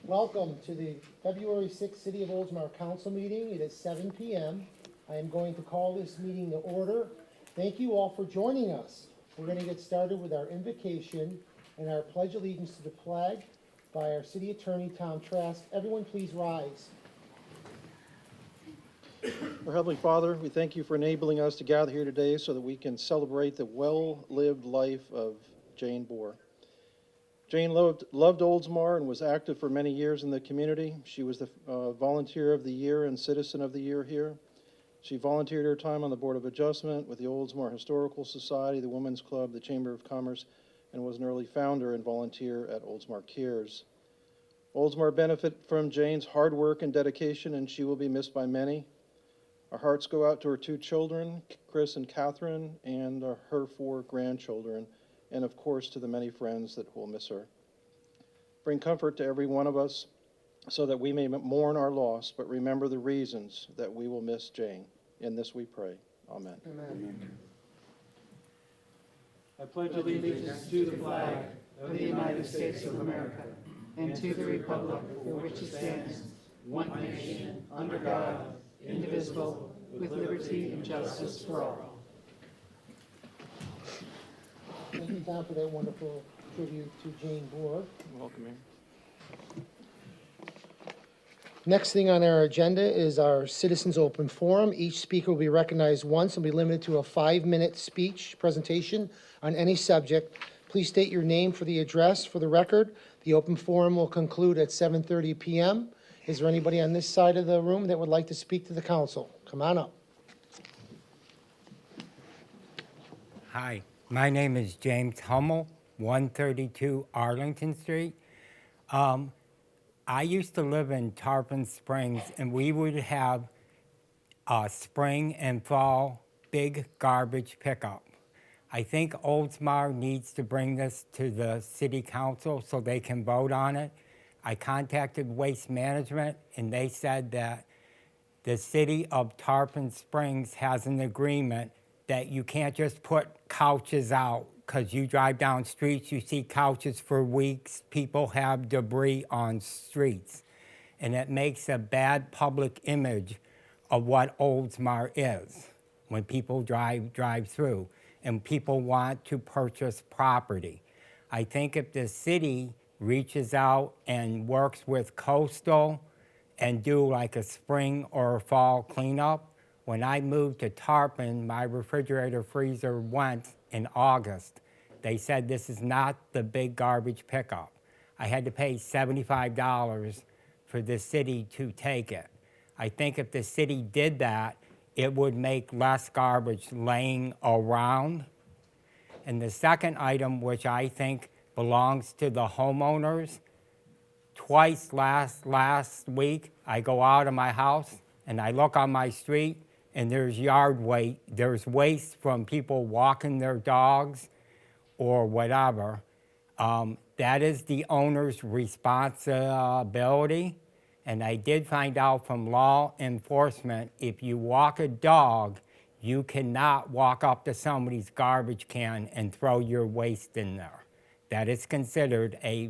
Welcome to the February 6th City of Oldsmar Council meeting. It is 7 p.m. I am going to call this meeting to order. Thank you all for joining us. We're going to get started with our invocation and our pledge allegiance to the flag by our City Attorney, Tom Trask. Everyone please rise. Our Heavenly Father, we thank you for enabling us to gather here today so that we can celebrate the well-lived life of Jane Bohr. Jane loved Oldsmar and was active for many years in the community. She was the Volunteer of the Year and Citizen of the Year here. She volunteered her time on the Board of Adjustment with the Oldsmar Historical Society, the Women's Club, the Chamber of Commerce, and was an early founder and volunteer at Oldsmar Cares. Oldsmar benefited from Jane's hard work and dedication, and she will be missed by many. Our hearts go out to her 2 children, Chris and Catherine, and her 4 grandchildren, and of course to the many friends that will miss her. Bring comfort to every one of us so that we may mourn our loss, but remember the reasons that we will miss Jane. In this we pray. Amen. Amen. I pledge allegiance to the flag of the United States of America and to the republic for which it stands, one nation, under God, indivisible, with liberty and justice for all. Thank you, Tom, for that wonderful tribute to Jane Bohr. Welcome here. Next thing on our agenda is our Citizens Open Forum. Each speaker will be recognized once and be limited to a 5-minute speech presentation on any subject. Please state your name for the address for the record. The open forum will conclude at 7:30 p.m. Is there anybody on this side of the room that would like to speak to the council? Come on up. Hi, my name is James Hummel, 132 Arlington Street. I used to live in Tarpon Springs, and we would have spring and fall big garbage pickup. I think Oldsmar needs to bring this to the city council so they can vote on it. I contacted Waste Management, and they said that the city of Tarpon Springs has an agreement that you can't just put couches out, because you drive down streets, you see couches for weeks, people have debris on streets, and it makes a bad public image of what Oldsmar is when people drive through, and people want to purchase property. I think if the city reaches out and works with Coastal and do like a spring or a fall cleanup. When I moved to Tarpon, my refrigerator freezer went in August. They said this is not the big garbage pickup. I had to pay $75 for the city to take it. I think if the city did that, it would make less garbage laying around. And the second item, which I think belongs to the homeowners, twice last week, I go out of my house and I look on my street and there's there's waste from people walking their dogs or whatever. That is the owner's responsibility. And I did find out from law enforcement, if you walk a dog, you cannot walk up to somebody's garbage can and throw your waste in there. That is considered a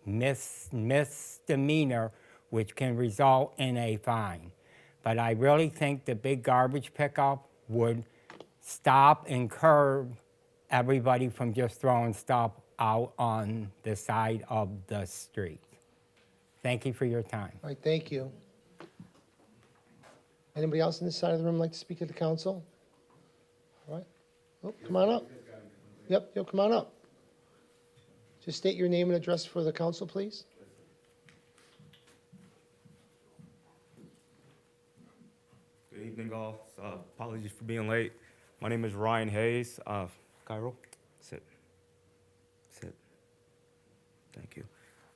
misdemeanor, which can result in a fine. But I really think the big garbage pickup would stop and curb everybody from just throwing stuff out on the side of the street. Thank you for your time. All right, thank you. Anybody else on this side of the room like to speak to the council? All right. Oh, come on up. Yep, come on up. Just state your name and address for the council, please. Good evening, all. Apologies for being late. My name is Ryan Hayes. Chairo, sit. Thank you.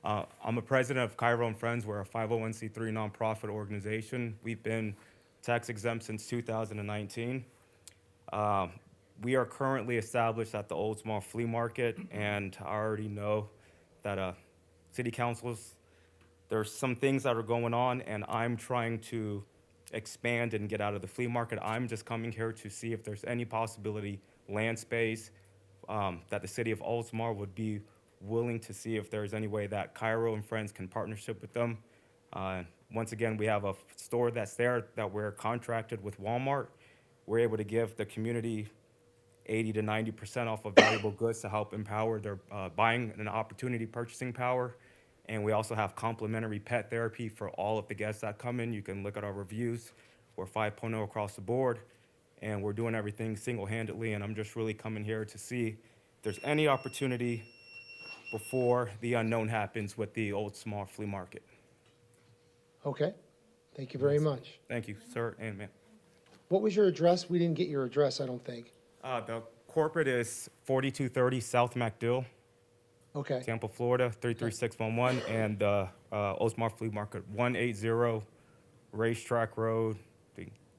I'm a president of Chairo Friends. We're a 501c3 nonprofit organization. We've been tax exempt since 2019. We are currently established at the Oldsmar Flea Market, and I already know that city councils, there's some things that are going on, and I'm trying to expand and get out of the flea market. I'm just coming here to see if there's any possibility land space that the city of Oldsmar would be willing to see if there's any way that Chairo and Friends can partnership with them. Once again, we have a store that's there that we're contracted with Walmart. We're able to give the community 80 to 90% off of valuable goods to help empower their buying and opportunity purchasing power. And we also have complimentary pet therapy for all of the guests that come in. You can look at our reviews. We're 5.0 across the board, and we're doing everything single-handedly. And I'm just really coming here to see if there's any opportunity before the unknown happens with the Oldsmar flea market. Okay, thank you very much. Thank you, sir and ma'am. What was your address? We didn't get your address, I don't think. The corporate is 4230 South MacDill, Okay, Tampa, Florida, 33611, and the Oldsmar Flea Market, 180 Racetrack Road,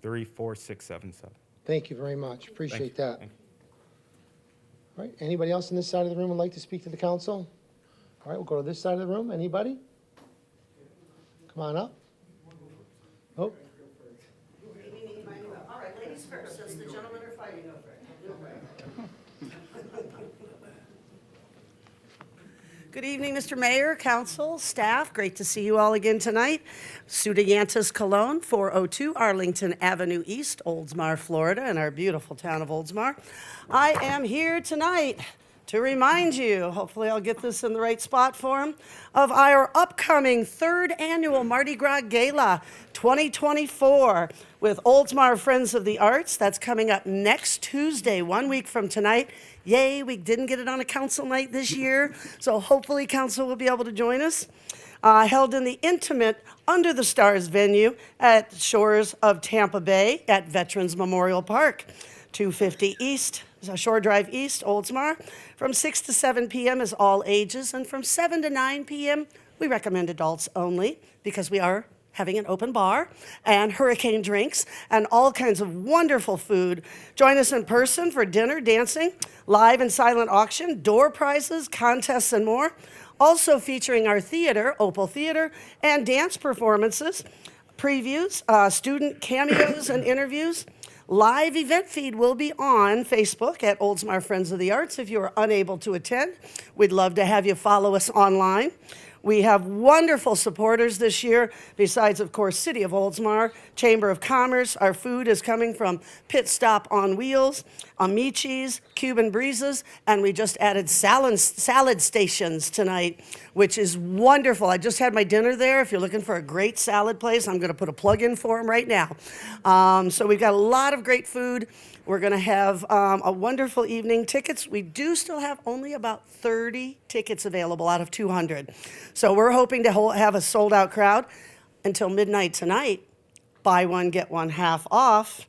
34677. thank you very much, appreciate that. Thank you. All right, anybody else on this side of the room would like to speak to the council? All right, we'll go to this side of the room, anybody? Come on up. Oh, All right, ladies first, since the gentlemen are fighting over it. Good evening, Mr. Mayor, council, staff. Great to see you all again tonight. Sudayantis Cologne, 402 Arlington Avenue East, Oldsmar, Florida, in our beautiful town of Oldsmar. I am here tonight to remind you, hopefully I'll get this in the right spot for him, of our upcoming 3rd annual Mardi Gras Gala 2024 with Oldsmar Friends of the Arts. That's coming up next Tuesday, 1 week from tonight. Yay, we didn't get it on a council night this year, so hopefully council will be able to join us. Held in the intimate Under the Stars venue at the shores of Tampa Bay at Veterans Memorial Park, 250 East, Shore Drive East, Oldsmar. From 6 to 7 p.m. is all ages, and from 7 to 9 p.m. we recommend adults only because we are having an open bar and hurricane drinks and all kinds of wonderful food. Join us in person for dinner, dancing, live and silent auction, door prizes, contests, and more. Also featuring our theater, Opal Theater, and dance performances, previews, student cameos and interviews. Live event feed will be on Facebook at Oldsmar Friends of the Arts. If you are unable to attend, we'd love to have you follow us online. We have wonderful supporters this year, besides, of course, City of Oldsmar, Chamber of Commerce. Our food is coming from Pit Stop on Wheels, Amici's, Cuban Breezes, and we just added salad stations tonight, which is wonderful. I just had my dinner there. If you're looking for a great salad place, I'm going to put a plug in for them right now. So we've got a lot of great food. We're going to have a wonderful evening. Tickets, we do still have only about 30 tickets available out of 200. So we're hoping to have a sold-out crowd until midnight tonight. Buy one, get one half off.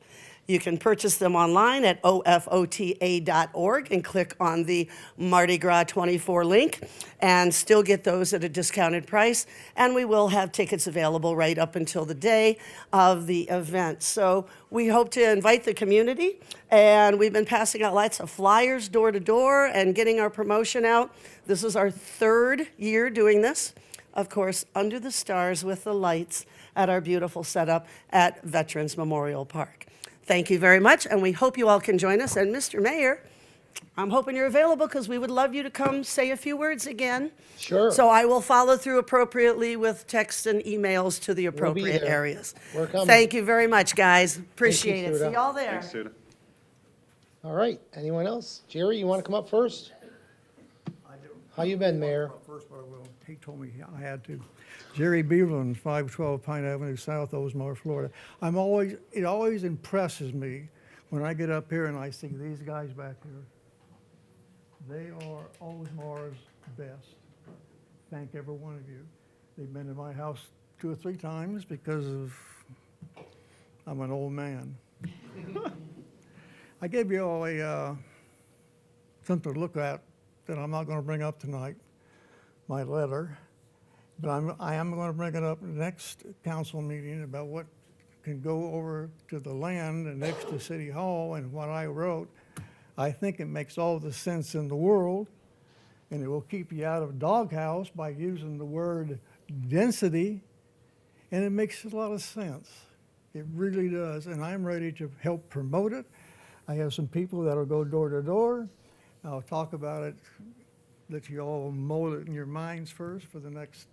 You can purchase them online at ofota.org and click on the Mardi Gras 24 link and still get those at a discounted price. And we will have tickets available right up until the day of the event. So we hope to invite the community, and we've been passing out lots of flyers door to door and getting our promotion out. This is our 3rd year doing this. Of course, under the stars with the lights at our beautiful setup at Veterans Memorial Park. Thank you very much, and we hope you all can join us. And Mr. Mayor, I'm hoping you're available because we would love you to come say a few words again. sure. So I will follow through appropriately with texts and emails to the appropriate there. areas. We're coming. Thank you very much, guys. Appreciate it. Suda. See y'all there. All right, anyone else? Jerry, you want to come up first? I do. How you been, Mayor? First, but I will. He told me I had to. Jerry Beveland, 512 Pine Avenue South, Oldsmar, Florida. It always impresses me when I get up here and I see these guys back here. They are Oldsmar's best. Thank every one of you. They've been to my house 2 or 3 times because I'm an old man. I gave you all something to look at that I'm not going to bring up tonight, my letter. But I am going to bring it up next council meeting about what can go over to the land and next to City Hall and what I wrote. I think it makes all the sense in the world, and it will keep you out of doghouse by using the word density, and it makes a lot of sense. It really does, and I'm ready to help promote it. I have some people that will go door to door. I'll talk about it let you all mold it in your minds first for the next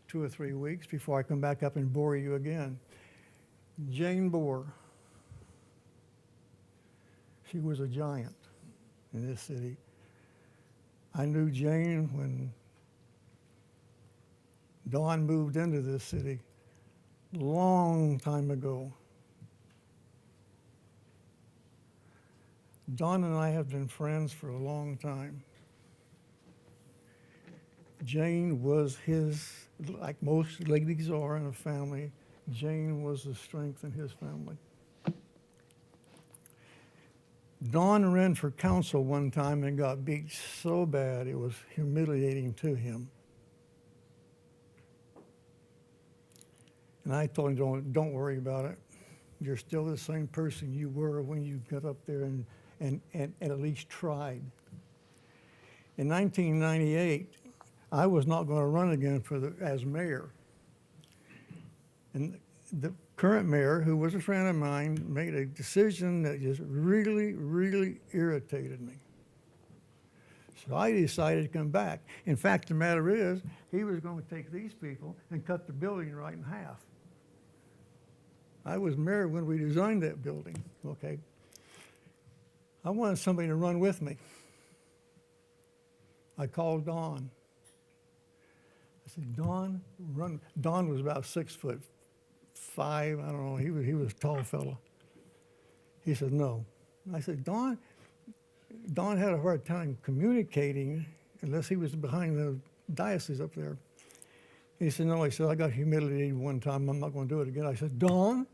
2 or 3 weeks before I come back up and bore you again. Jane Bohr. She was a giant in this city. I knew Jane when Dawn moved into this city long time ago. Dawn and I have been friends for a long time. Jane was his, like most ladies are in a family, Jane was the strength in his family. Dawn ran for council one time and got beat so bad it was humiliating to him. And I told him, don't worry about it. You're still the same person you were when you got up there and at least tried. In 1998, I was not going to run again as mayor. And the current mayor, who was a friend of mine, made a decision that just really, really irritated me. So I decided to come back. In fact, the matter is, he was going to take these people and cut the building right in half. I was mayor when we designed that building, okay? I wanted somebody to run with me. I called Don. I said, Don, run. Don was about 6'5", I don't know, he was a tall fella. He said, no. I said, Don had a hard time communicating unless he was behind the diocese up there. He said, no, he said, I got humiliated one time, I'm not gonna do it again. I said, Don,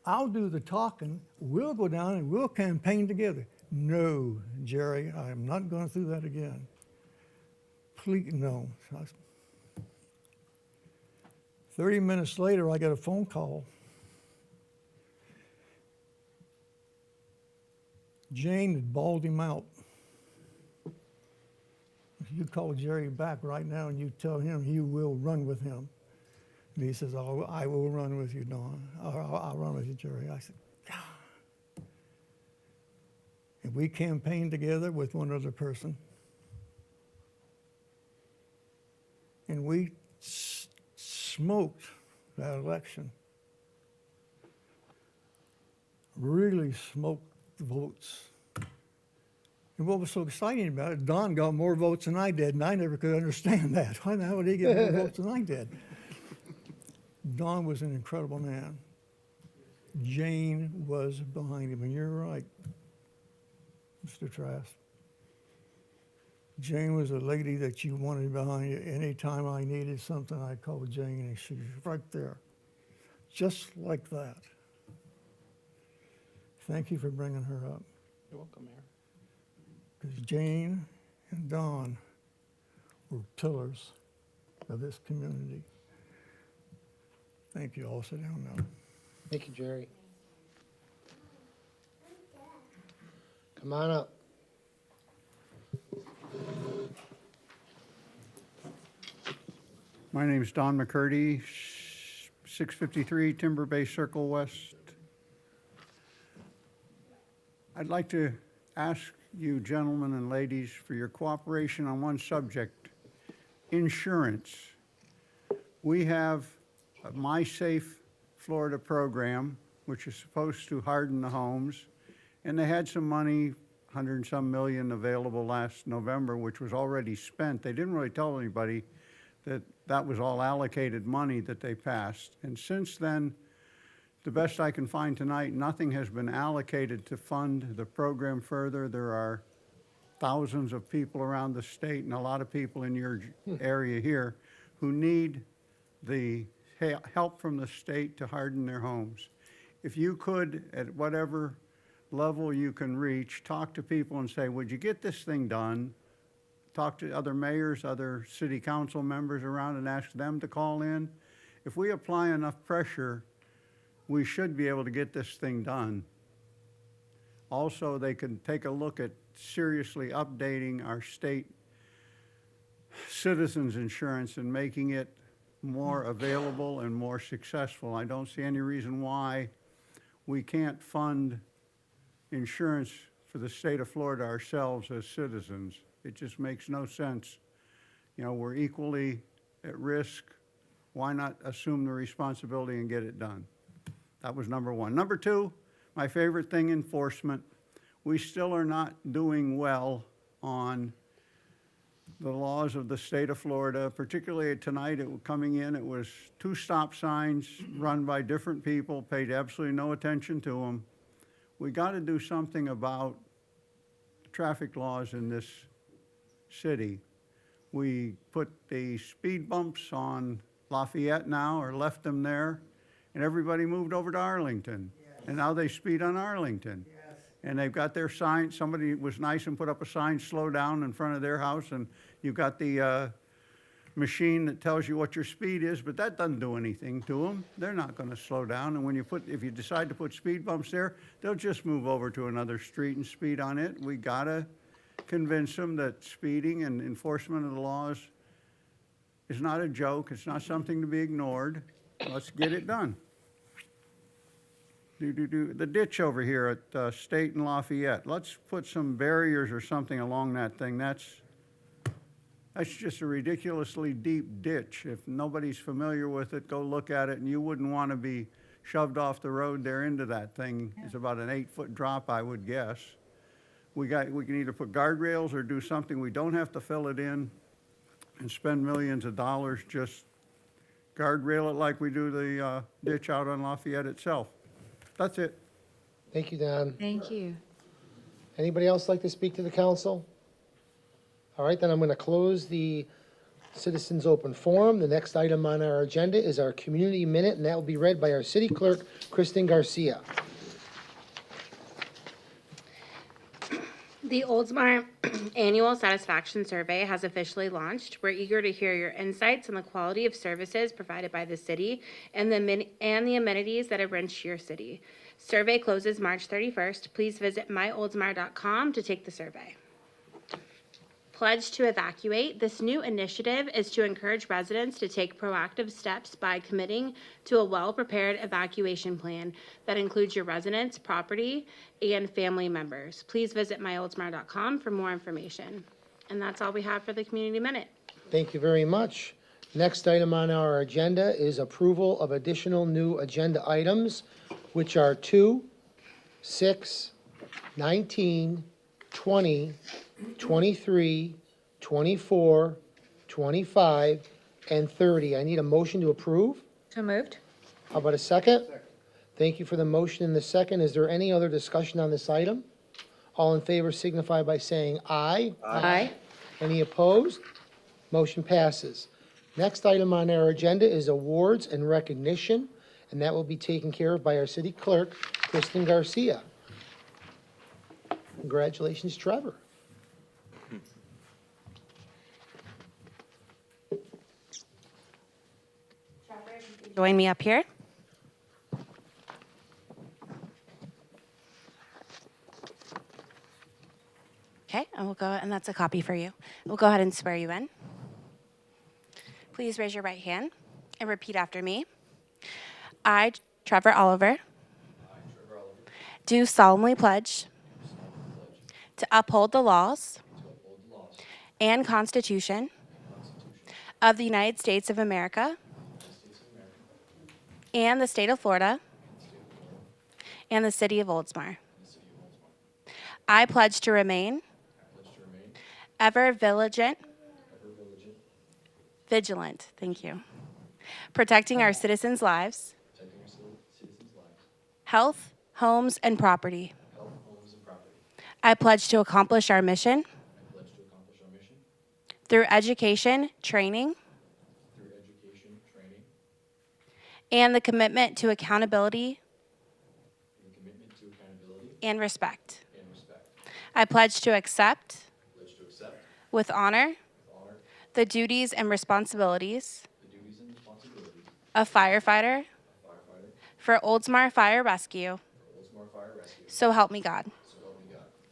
I'll do the talking, we'll go down and we'll campaign together. No, Jerry, I am not going through that again. Please, no. 30 minutes later, I got a phone call. Jane had bawled him out. If you call Jerry back right now and you tell him you will run with him. And he says, oh, I will run with you, Don. I'll run with you, Jerry. I said, God. And we campaigned together with one other person. And we smoked that election. Really smoked the votes. And what was so exciting about it, Don got more votes than I did, and I never could understand that. Why the hell would he get more votes than I did? Don was an incredible man. Jane was behind him, and you're right, Mr. Trask. Jane was a lady that you wanted behind you. Anytime I needed something, I called Jane, and she was right there, just like that. Thank you for bringing her up. You're welcome, Mayor. Because Jane and Don were pillars of this community. Thank you. All sit down now. Thank you, Jerry. Come on up. My name is Don McCarty, 653 Timber Bay Circle West. I'd like to ask you gentlemen and ladies for your cooperation on one subject, insurance. We have a My Safe Florida program, which is supposed to harden the homes, and they had some money, 100 and some million available last November, which was already spent. They didn't really tell anybody that that was all allocated money that they passed. And since then, the best I can find tonight, nothing has been allocated to fund the program further. There are thousands of people around the state and a lot of people in your area here who need the help from the state to harden their homes. If you could, at whatever level you can reach, talk to people and say, would you get this thing done? Talk to other mayors, other city council members around and ask them to call in. If we apply enough pressure, we should be able to get this thing done. Also, they can take a look at seriously updating our state citizens insurance and making it more available and more successful. I don't see any reason why we can't fund insurance for the state of Florida ourselves as citizens. It just makes no sense. You know, we're equally at risk. Why not assume the responsibility and get it done? That was number one. Number two, my favorite thing, enforcement. We still are not doing well on the laws of the state of Florida, particularly tonight, coming in, it was 2 stop signs run by different people, paid absolutely no attention to them. We got to do something about traffic laws in this city. We put the speed bumps on Lafayette now, or left them there, and everybody moved over to Arlington. And now they speed on Arlington. And they've got their sign, somebody was nice and put up a sign, slow down, in front of their house, and you've got the machine that tells you what your speed is, but that doesn't do anything to them. They're not gonna slow down, and if you decide to put speed bumps there, they'll just move over to another street and speed on it. We gotta convince them that speeding and enforcement of the laws is not a joke, it's not something to be ignored. Let's get it done. The ditch over here at State and Lafayette, let's put some barriers or something along that thing. That's just a ridiculously deep ditch. If nobody's familiar with it, go look at it, and you wouldn't want to be shoved off the road there into that thing. It's about an 8-foot drop, I would guess. We can either put guardrails or do something. We don't have to fill it in and spend millions of dollars. Just guardrail it like we do the ditch out on Lafayette itself. That's it. Thank you, Don. Thank you. Anybody else like to speak to the council? All right, then I'm going to close the citizens' open forum. The next item on our agenda is our community minute, and that will be read by our city clerk, Kristen Garcia. The Oldsmar Annual Satisfaction Survey has officially launched. We're eager to hear your insights on the quality of services provided by the city and the amenities that enrich your city. Survey closes March 31st. Please visit myoldsmar.com to take the survey. Pledge to Evacuate. This new initiative is to encourage residents to take proactive steps by committing to a well-prepared evacuation plan that includes your residents, property, and family members. Please visit myoldsmar.com for more information. And that's all we have for the Community Minute. Thank you very much. Next item on our agenda is approval of additional new agenda items, which are 2, 6, 19, 20, 23, 24, 25, and 30. I need a motion to approve. So moved. How about a second? Thank you for the motion and the second. Is there any other discussion on this item? All in favor signify by saying aye. Aye. Any opposed? Motion passes. Next item on our agenda is awards and recognition, and that will be taken care of by our city clerk, Kristen Garcia. Congratulations, Trevor. Join me up here. Okay, and we'll go, and that's a copy for you. We'll go ahead and swear you in. Please raise your right hand and repeat after me. I, Trevor Oliver, do solemnly pledge to uphold the laws and Constitution of the United States of America and the state of Florida and the city of Oldsmar. I pledge to remain ever vigilant, thank you, protecting our citizens' lives, health, homes, and property. I pledge to accomplish our mission through education, training, and the commitment to accountability and respect. I pledge to accept with honor the duties and responsibilities of firefighter for Oldsmar Fire Rescue. So help me God.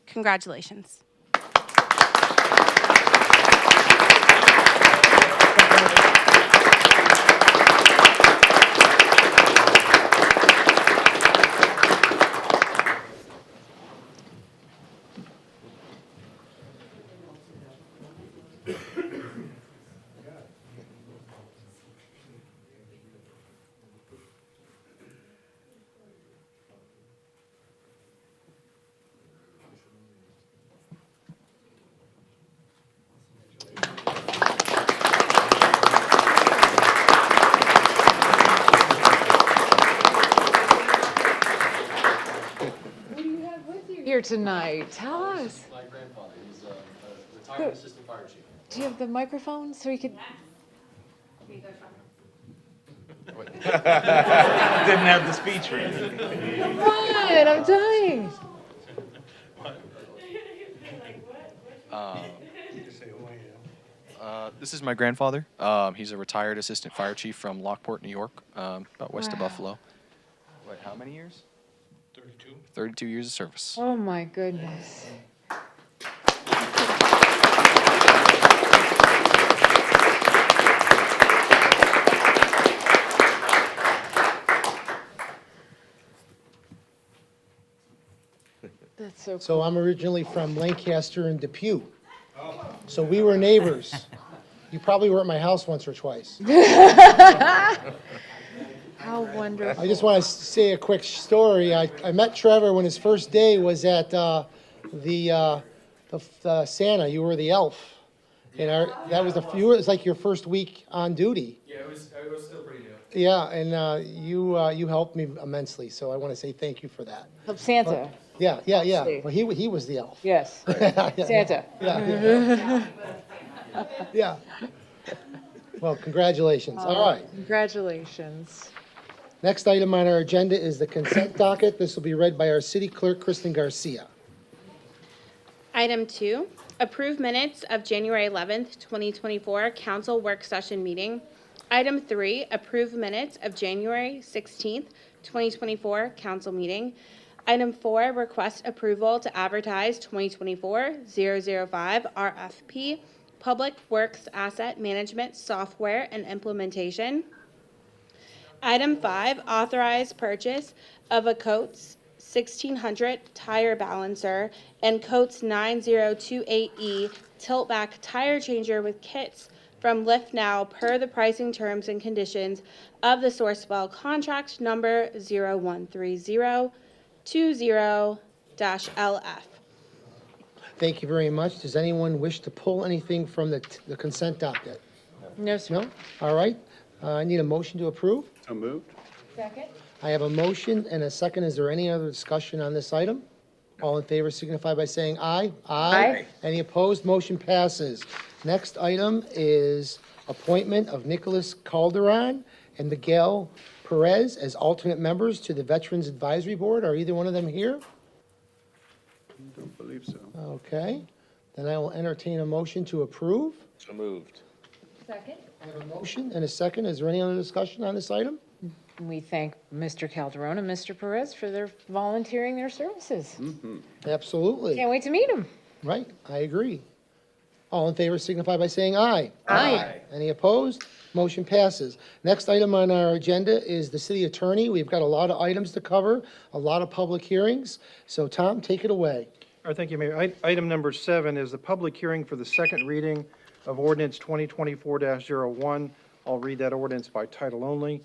Congratulations. here tonight? Tell us. My grandfather, he's a retired assistant fire chief. Do you have the microphone so you could? Didn't have the speech ready. Come on, I'm dying. This is my grandfather. He's a retired assistant fire chief from Lockport, New York, about west of Wow. Buffalo. What, how many years? 32. 32 years of service. Oh my goodness. That's so cool. So I'm originally from Lancaster and Depew. So we were neighbors. You probably were at my house once or twice. How wonderful. I just want to say a quick story. I met Trevor when his first day was at the Santa. You were the elf. And that was it was like your first week on duty. Yeah, it was still pretty new. Yeah, and you helped me immensely, so I want to say thank you for that. Help Santa. Yeah. See. Well, he was the elf. Yes. Santa. Yeah. Well, congratulations. All right. Congratulations. Next item on our agenda is the consent docket. This will be read by our city clerk, Kristen Garcia. Item 2, approve minutes of January 11th, 2024 council work session meeting. Item 3, approve minutes of January 16th, 2024 council meeting. Item 4, request approval to advertise 2024-005 RFP, Public Works Asset Management Software and Implementation. Item 5, authorize purchase of a Coates 1600 tire balancer and Coates 9028E tilt-back tire changer with kits from Lift Now per the pricing terms and conditions of the Sourcewell contract number 013020-LF. Thank you very much. Does anyone wish to pull anything from the consent docket? No, sir. No? All right. I need a motion to approve. So moved. Second? I have a motion and a second. Is there any other discussion on this item? All in favor signify by saying aye. Aye. Any opposed? Motion passes. Next item is appointment of Nicholas Calderon and Miguel Perez as alternate members to the Veterans Advisory Board. Are either one of them here? Don't believe so. Okay. Then I will entertain a motion to approve. So moved. Second? I have a motion and a second. Is there any other discussion on this item? We thank Mr. Calderon and Mr. Perez for their volunteering their services. Absolutely. Can't wait to meet them. Right, I agree. All in favor signify by saying aye. Aye. Any opposed? Motion passes. Next item on our agenda is the city attorney. We've got a lot of items to cover, a lot of public hearings. So Tom, take it away. All right, thank you, Mayor. Item number 7 is the public hearing for the second reading of ordinance 2024-01. I'll read that ordinance by title only.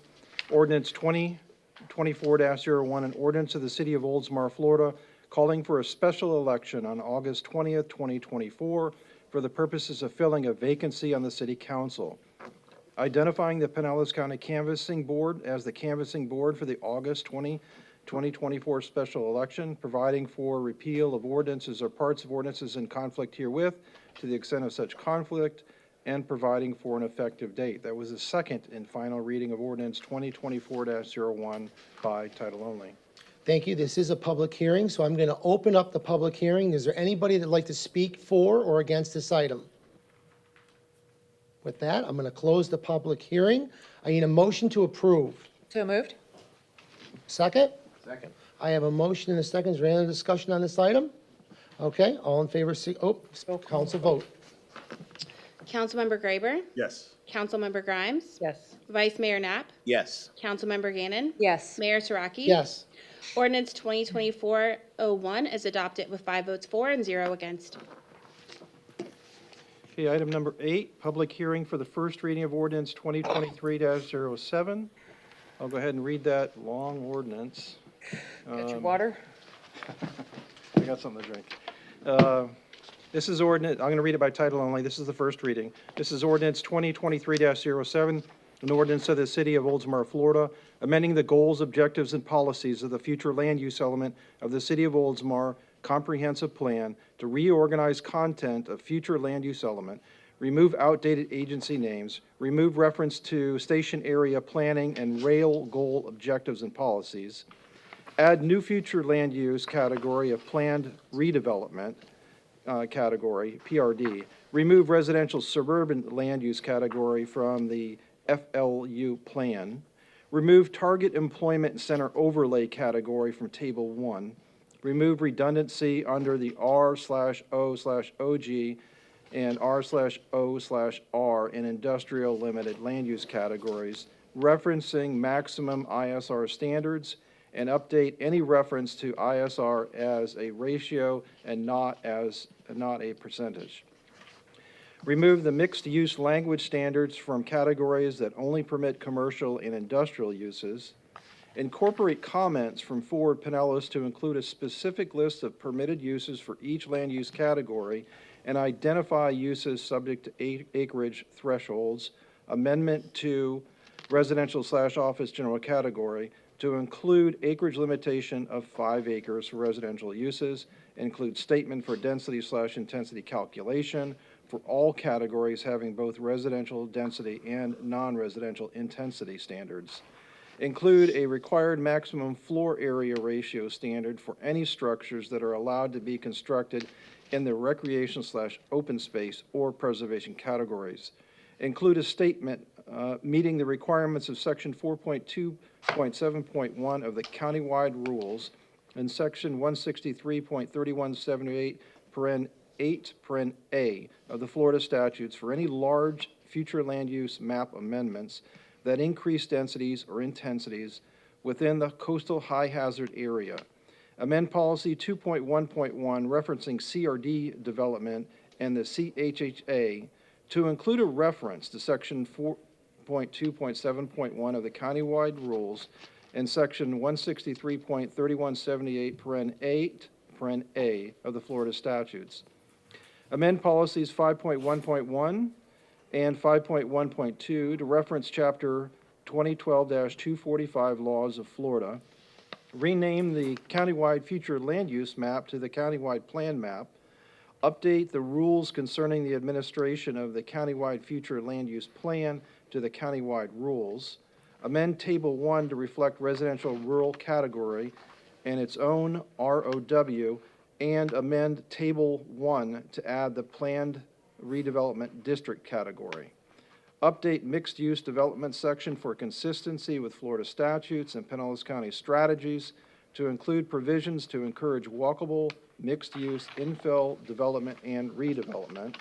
Ordinance 2024-01, an ordinance of the City of Oldsmar, Florida, calling for a special election on August 20th, 2024, for the purposes of filling a vacancy on the City Council. Identifying the Pinellas County Canvassing Board as the canvassing board for the August 2024 special election, providing for repeal of ordinances or parts of ordinances in conflict herewith to the extent of such conflict, and providing for an effective date. That was the second and final reading of ordinance 2024-01 by title only. Thank you. This is a public hearing, so I'm going to open up the public hearing. Is there anybody that'd like to speak for or against this item? With that, I'm going to close the public hearing. I need a motion to approve. So moved? Second? Second. I have a motion and a second. Is there any other discussion on this item? Okay, all in favor, council vote. Councilmember Graber, Yes. Councilmember Grimes, Yes. Vice Mayor Knapp, Yes. Councilmember Gannon, Yes. Mayor Taraki. Yes. Ordinance 2024-01 is adopted with 5 votes for and 0 against. Okay, item number 8, public hearing for the first reading of ordinance 2023-07. I'll go ahead and read that long ordinance. Got your water? I got something to drink. This is ordinance, I'm going to read it by title only. This is the first reading. This is ordinance 2023-07, an ordinance of the City of Oldsmar, Florida, amending the goals, objectives, and policies of the future land use element of the City of Oldsmar comprehensive plan to reorganize content of future land use element, remove outdated agency names, remove reference to station area planning and rail goal objectives and policies, add new future land use category of planned redevelopment category, PRD, remove residential suburban land use category from the FLU plan, remove target employment center overlay category from Table 1, remove redundancy under the R/O/OG and R/O/R in industrial limited land use categories, referencing maximum ISR standards, and update any reference to ISR as a ratio and not a percentage. Remove the mixed-use language standards from categories that only permit commercial and industrial uses. Incorporate comments from Ford Pinellas to include a specific list of permitted uses for each land use category and identify uses subject to acreage thresholds. Amendment to residential/office general category to include acreage limitation of 5 acres for residential uses, include statement for density/intensity calculation for all categories having both residential density and non-residential intensity standards. Include a required maximum floor area ratio standard for any structures that are allowed to be constructed in the recreation/open space or preservation categories. Include a statement meeting the requirements of Section 4.2.7.1 of the countywide rules and Section 163.3178, paren 8, paren A of the Florida statutes for any large future land use map amendments that increase densities or intensities within the coastal high hazard area. Amend policy 2.1.1 referencing CRD development and the CHHA to include a reference to Section 4.2.7.1 of the countywide rules and Section 163.3178, paren 8, paren A of the Florida statutes. Amend policies 5.1.1 and 5.1.2 to reference Chapter 2012-245 laws of Florida. Rename the countywide future land use map to the countywide plan map. Update the rules concerning the administration of the countywide future land use plan to the countywide rules. Amend Table 1 to reflect residential rural category and its own ROW, and amend Table 1 to add the planned redevelopment district category. Update mixed-use development section for consistency with Florida statutes and Pinellas County strategies to include provisions to encourage walkable, mixed-use infill development and redevelopment,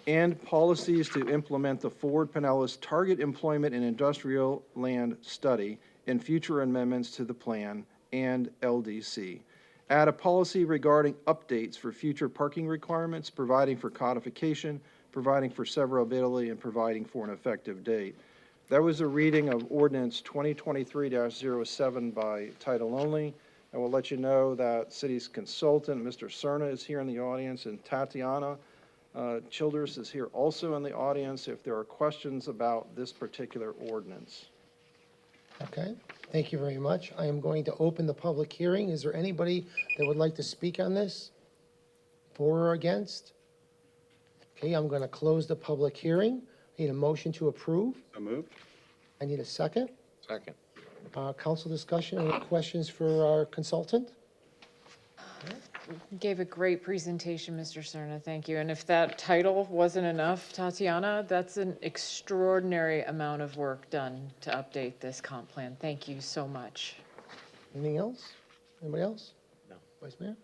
and policies to implement the Ford Pinellas Target Employment and Industrial Land Study and future amendments to the plan and LDC. Add a policy regarding updates for future parking requirements, providing for codification, providing for severability, and providing for an effective date. That was a reading of Ordinance 2023-07 by title only. I will let you know that City's consultant, Mr. Cerna, is here in the audience, and Tatiana Childers is here also in the audience if there are questions about this particular ordinance. Okay, thank you very much. I am going to open the public hearing. Is there anybody that would like to speak on this? For or against? Okay, I'm going to close the public hearing. I need a motion to approve. So moved. I need a second. Second. Council discussion, any questions for our consultant? Gave a great presentation, Mr. Cerna, thank you. And if that title wasn't enough, Tatiana, that's an extraordinary amount of work done to update this comp plan. Thank you so much. Anything else? Anybody else? No. Vice Mayor?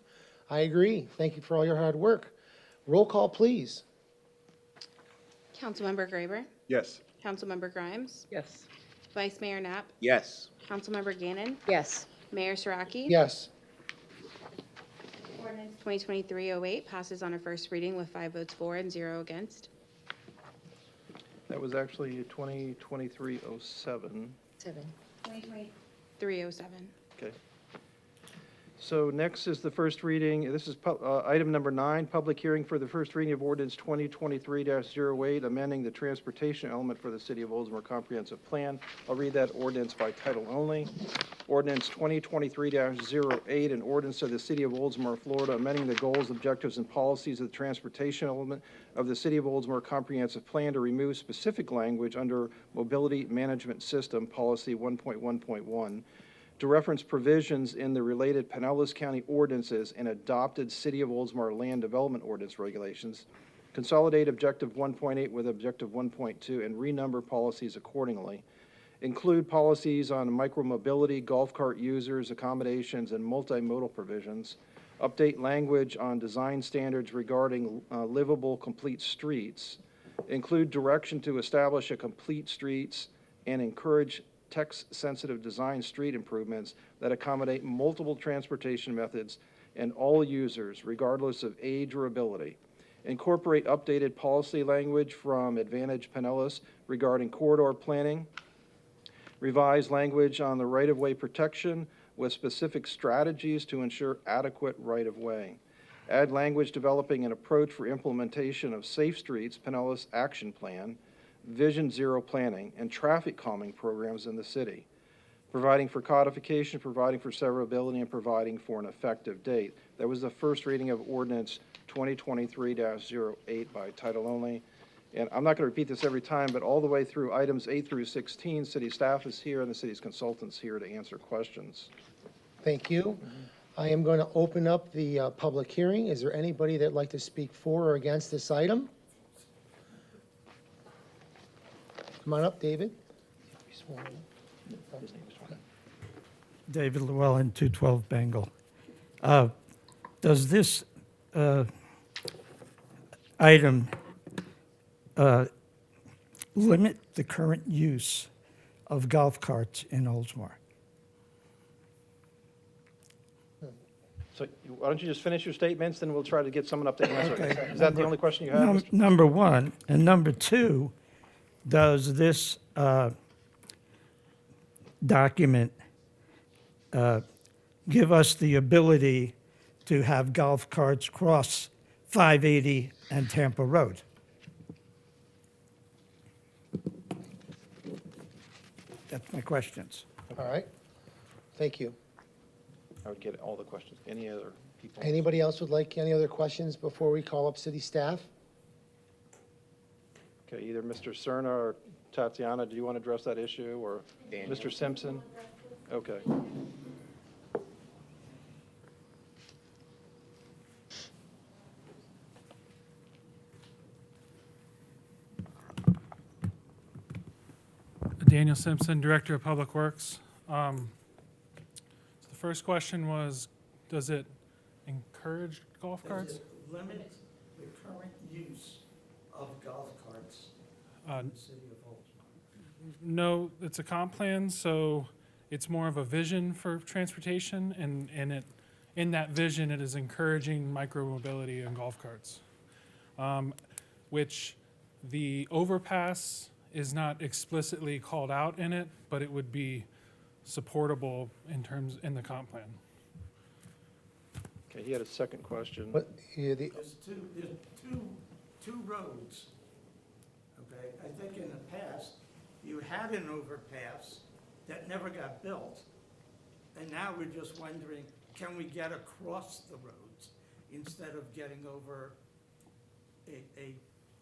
I agree. Thank you for all your hard work. Roll call, please. Councilmember Graber, Yes. Councilmember Grimes, Yes. Vice Mayor Knapp, Yes. Councilmember Gannon, Yes. Mayor Siraki. Yes. Ordinance 2023-08 passes on a first reading with 5 votes for and 0 against. That was actually 2023-07. 7. 2023-07. Okay. So next is the first reading, this is item number 9, public hearing for the first reading of ordinance 2023-08, amending the transportation element for the City of Oldsmar Comprehensive Plan. I'll read that ordinance by title only. Ordinance 2023-08, an ordinance of the City of Oldsmar, Florida, amending the goals, objectives, and policies of the transportation element of the City of Oldsmar Comprehensive Plan to remove specific language under Mobility Management System Policy 1.1.1, to reference provisions in the related Pinellas County ordinances and adopted City of Oldsmar Land Development Ordinance regulations, consolidate Objective 1.8 with Objective 1.2, and renumber policies accordingly. Include policies on micromobility, golf cart users, accommodations, and multimodal provisions. Update language on design standards regarding livable complete streets. Include direction to establish a complete streets and encourage text-sensitive design street improvements that accommodate multiple transportation methods and all users, regardless of age or ability. Incorporate updated policy language from Advantage Pinellas regarding corridor planning. Revise language on the right-of-way protection with specific strategies to ensure adequate right-of-way. Add language developing an approach for implementation of Safe Streets Pinellas Action Plan, Vision Zero planning, and traffic calming programs in the city, providing for codification, providing for severability, and providing for an effective date. That was the first reading of ordinance 2023-08 by title only. And I'm not going to repeat this every time, but all the way through items 8 through 16, city staff is here and the city's consultants here to answer questions. Thank you. I am going to open up the public hearing. Is there anybody that'd like to speak for or against this item? Come on up, David. David Llewellyn, 212 Bengal. Does this item limit the current use of golf carts in Oldsmar? So why don't you just finish your statements, then we'll try to get someone up to answer. Okay. Is that the only question you have? Mr. Number one. And number two, does this document give us the ability to have golf carts cross 580 and Tampa Road? That's my questions. All right. Thank you. I would get all the questions. Any other people? Anybody else would like any other questions before we call up city staff? Okay, either Mr. Cerna or Tatiana, do you want to address that issue, or Mr. Simpson? Okay. Daniel Simpson, Director of Public Works. So the first question was, does it encourage golf carts? Does it limit the current use of golf carts Uh, in the city of Oldsmar? No, it's a comp plan, so it's more of a vision for transportation, and in that vision, it is encouraging micromobility and golf carts, which the overpass is not explicitly called out in it, but it would be supportable in the comp plan. Okay, he had a second question. But, yeah, There's two roads, okay? I think in the past, you had an overpass that never got built, and now we're just wondering, can we get across the roads instead of getting over a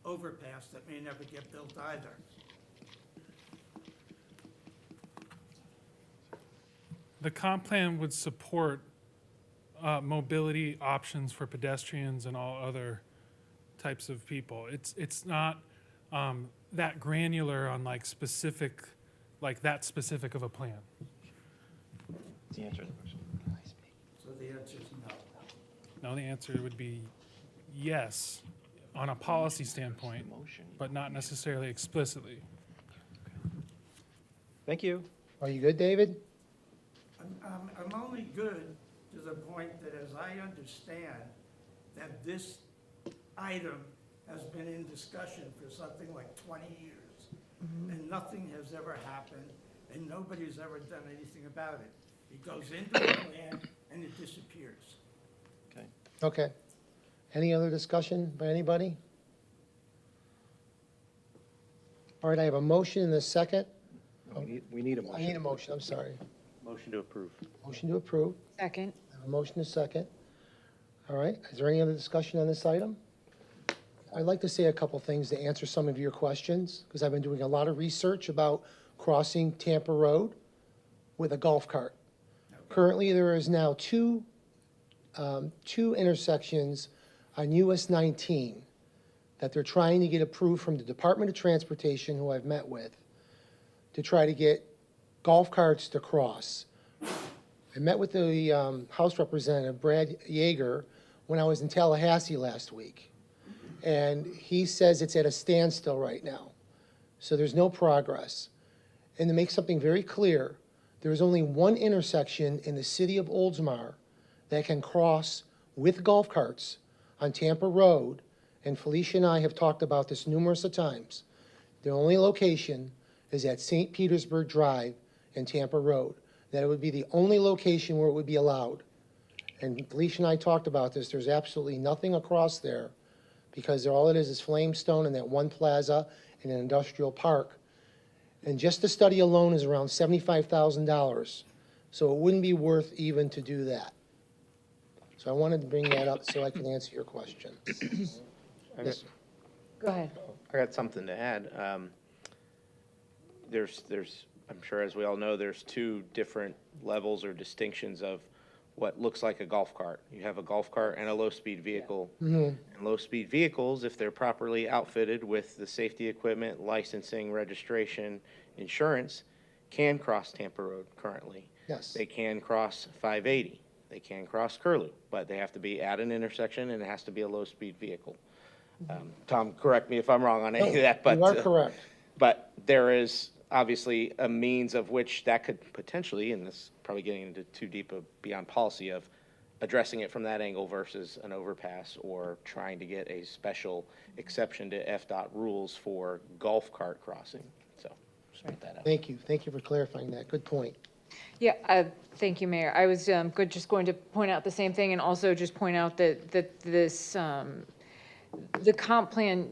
overpass that may never get built either? The comp plan would support mobility options for pedestrians and all other types of people. It's not that granular on that specific of a plan. The answer to the question. So the answer is no. No, the answer would be yes on a policy standpoint, but not necessarily explicitly. Thank you. are you good, David? I'm only good to the point that, as I understand, that this item has been in discussion for something like 20 years, and nothing has ever happened, and nobody's ever done anything about it. It goes into the plan and it disappears. Okay. Okay. Any other discussion by anybody? All right, I have a motion and a second. We need a I need a motion, I'm sorry. Motion to approve. Motion to approve. Second. I have a motion and a second. All right, is there any other discussion on this item? I'd like to say a couple things to answer some of your questions, because I've been doing a lot of research about crossing Tampa Road with a golf cart. Currently, there is now two intersections on US 19 that they're trying to get approved from the Department of Transportation, who I've met with, to try to get golf carts to cross. I met with the House Representative, Brad Yeager, when I was in Tallahassee last week. And he says it's at a standstill right now. So there's no progress. And to make something very clear, there is only one intersection in the city of Oldsmar that can cross with golf carts on Tampa Road, and Felicia and I have talked about this numerous of times. The only location is at St. Petersburg Drive and Tampa Road. That it would be the only location where it would be allowed. And Felicia and I talked about this. There's absolutely nothing across there, because all it is Flamestone and that one plaza and an industrial park. And just the study alone is around $75,000. So it wouldn't be worth even to do that. So I wanted to bring that up so I can answer your question. Yes, sir. Go ahead. I got something to add. There's, I'm sure as we all know, there's two different levels or distinctions of what looks like a golf cart. You have a golf cart and a low-speed vehicle. And low-speed vehicles, if they're properly outfitted with the safety equipment, licensing, registration, insurance, can cross Tampa Road currently. Yes. They can cross 580. They can cross Curlew, but they have to be at an intersection and it has to be a low-speed vehicle. Tom, correct me if I'm wrong on any of that, but You are correct. But there is obviously a means of which that could potentially, and this is probably getting into too deep of beyond policy, of addressing it from that angle versus an overpass or trying to get a special exception to FDOT rules for golf cart crossing. So just put that out. Thank you. Thank you for clarifying that. Good point. Yeah, thank you, Mayor. I was just going to point out the same thing, and also just point out that this, the comp plan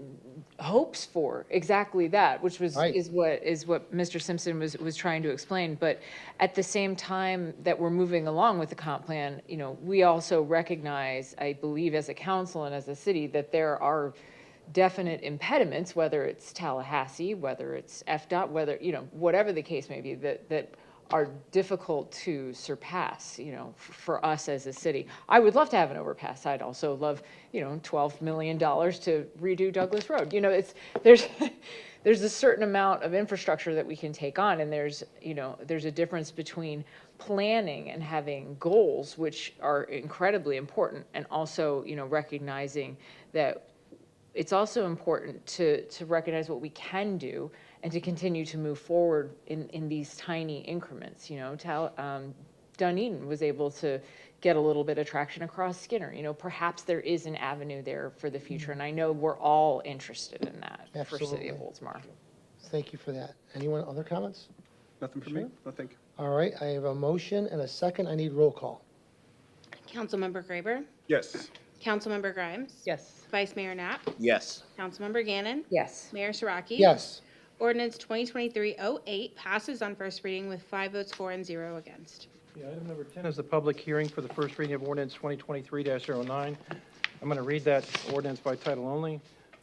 hopes for exactly that, which was, Right. is what Mr. Simpson was trying to explain. But at the same time that we're moving along with the comp plan, you know, we also recognize, I believe as a council and as a city, that there are definite impediments, whether it's Tallahassee, whether it's FDOT, whether, you know, whatever the case may be, that are difficult to surpass, you know, for us as a city. I would love to have an overpass. I'd also love, you know, $12 million to redo Douglas Road. You know, there's a certain amount of infrastructure that we can take on, and there's a difference between planning and having goals, which are incredibly important, and also, you know, recognizing that it's also important to recognize what we can do and to continue to move forward in these tiny increments. You know, Dunedin was able to get a little bit of traction across Skinner. You know, perhaps there is an avenue there for the future, and I know we're all interested in that for City of Oldsmar. Thank you for that. Anyone, other comments? Nothing for me? No, thank you. All right, I have a motion and a second. I need roll call. Councilmember Graber, Yes. Councilmember Grimes, Yes. Vice Mayor Knapp, Yes. Councilmember Gannon, Yes. Mayor Siraki. Yes. Ordinance 2023-08 passes on first reading with 5 votes for and 0 against. Yeah, item number 10 is the public hearing for the first reading of ordinance 2023-09. I'm going to read that ordinance by title only.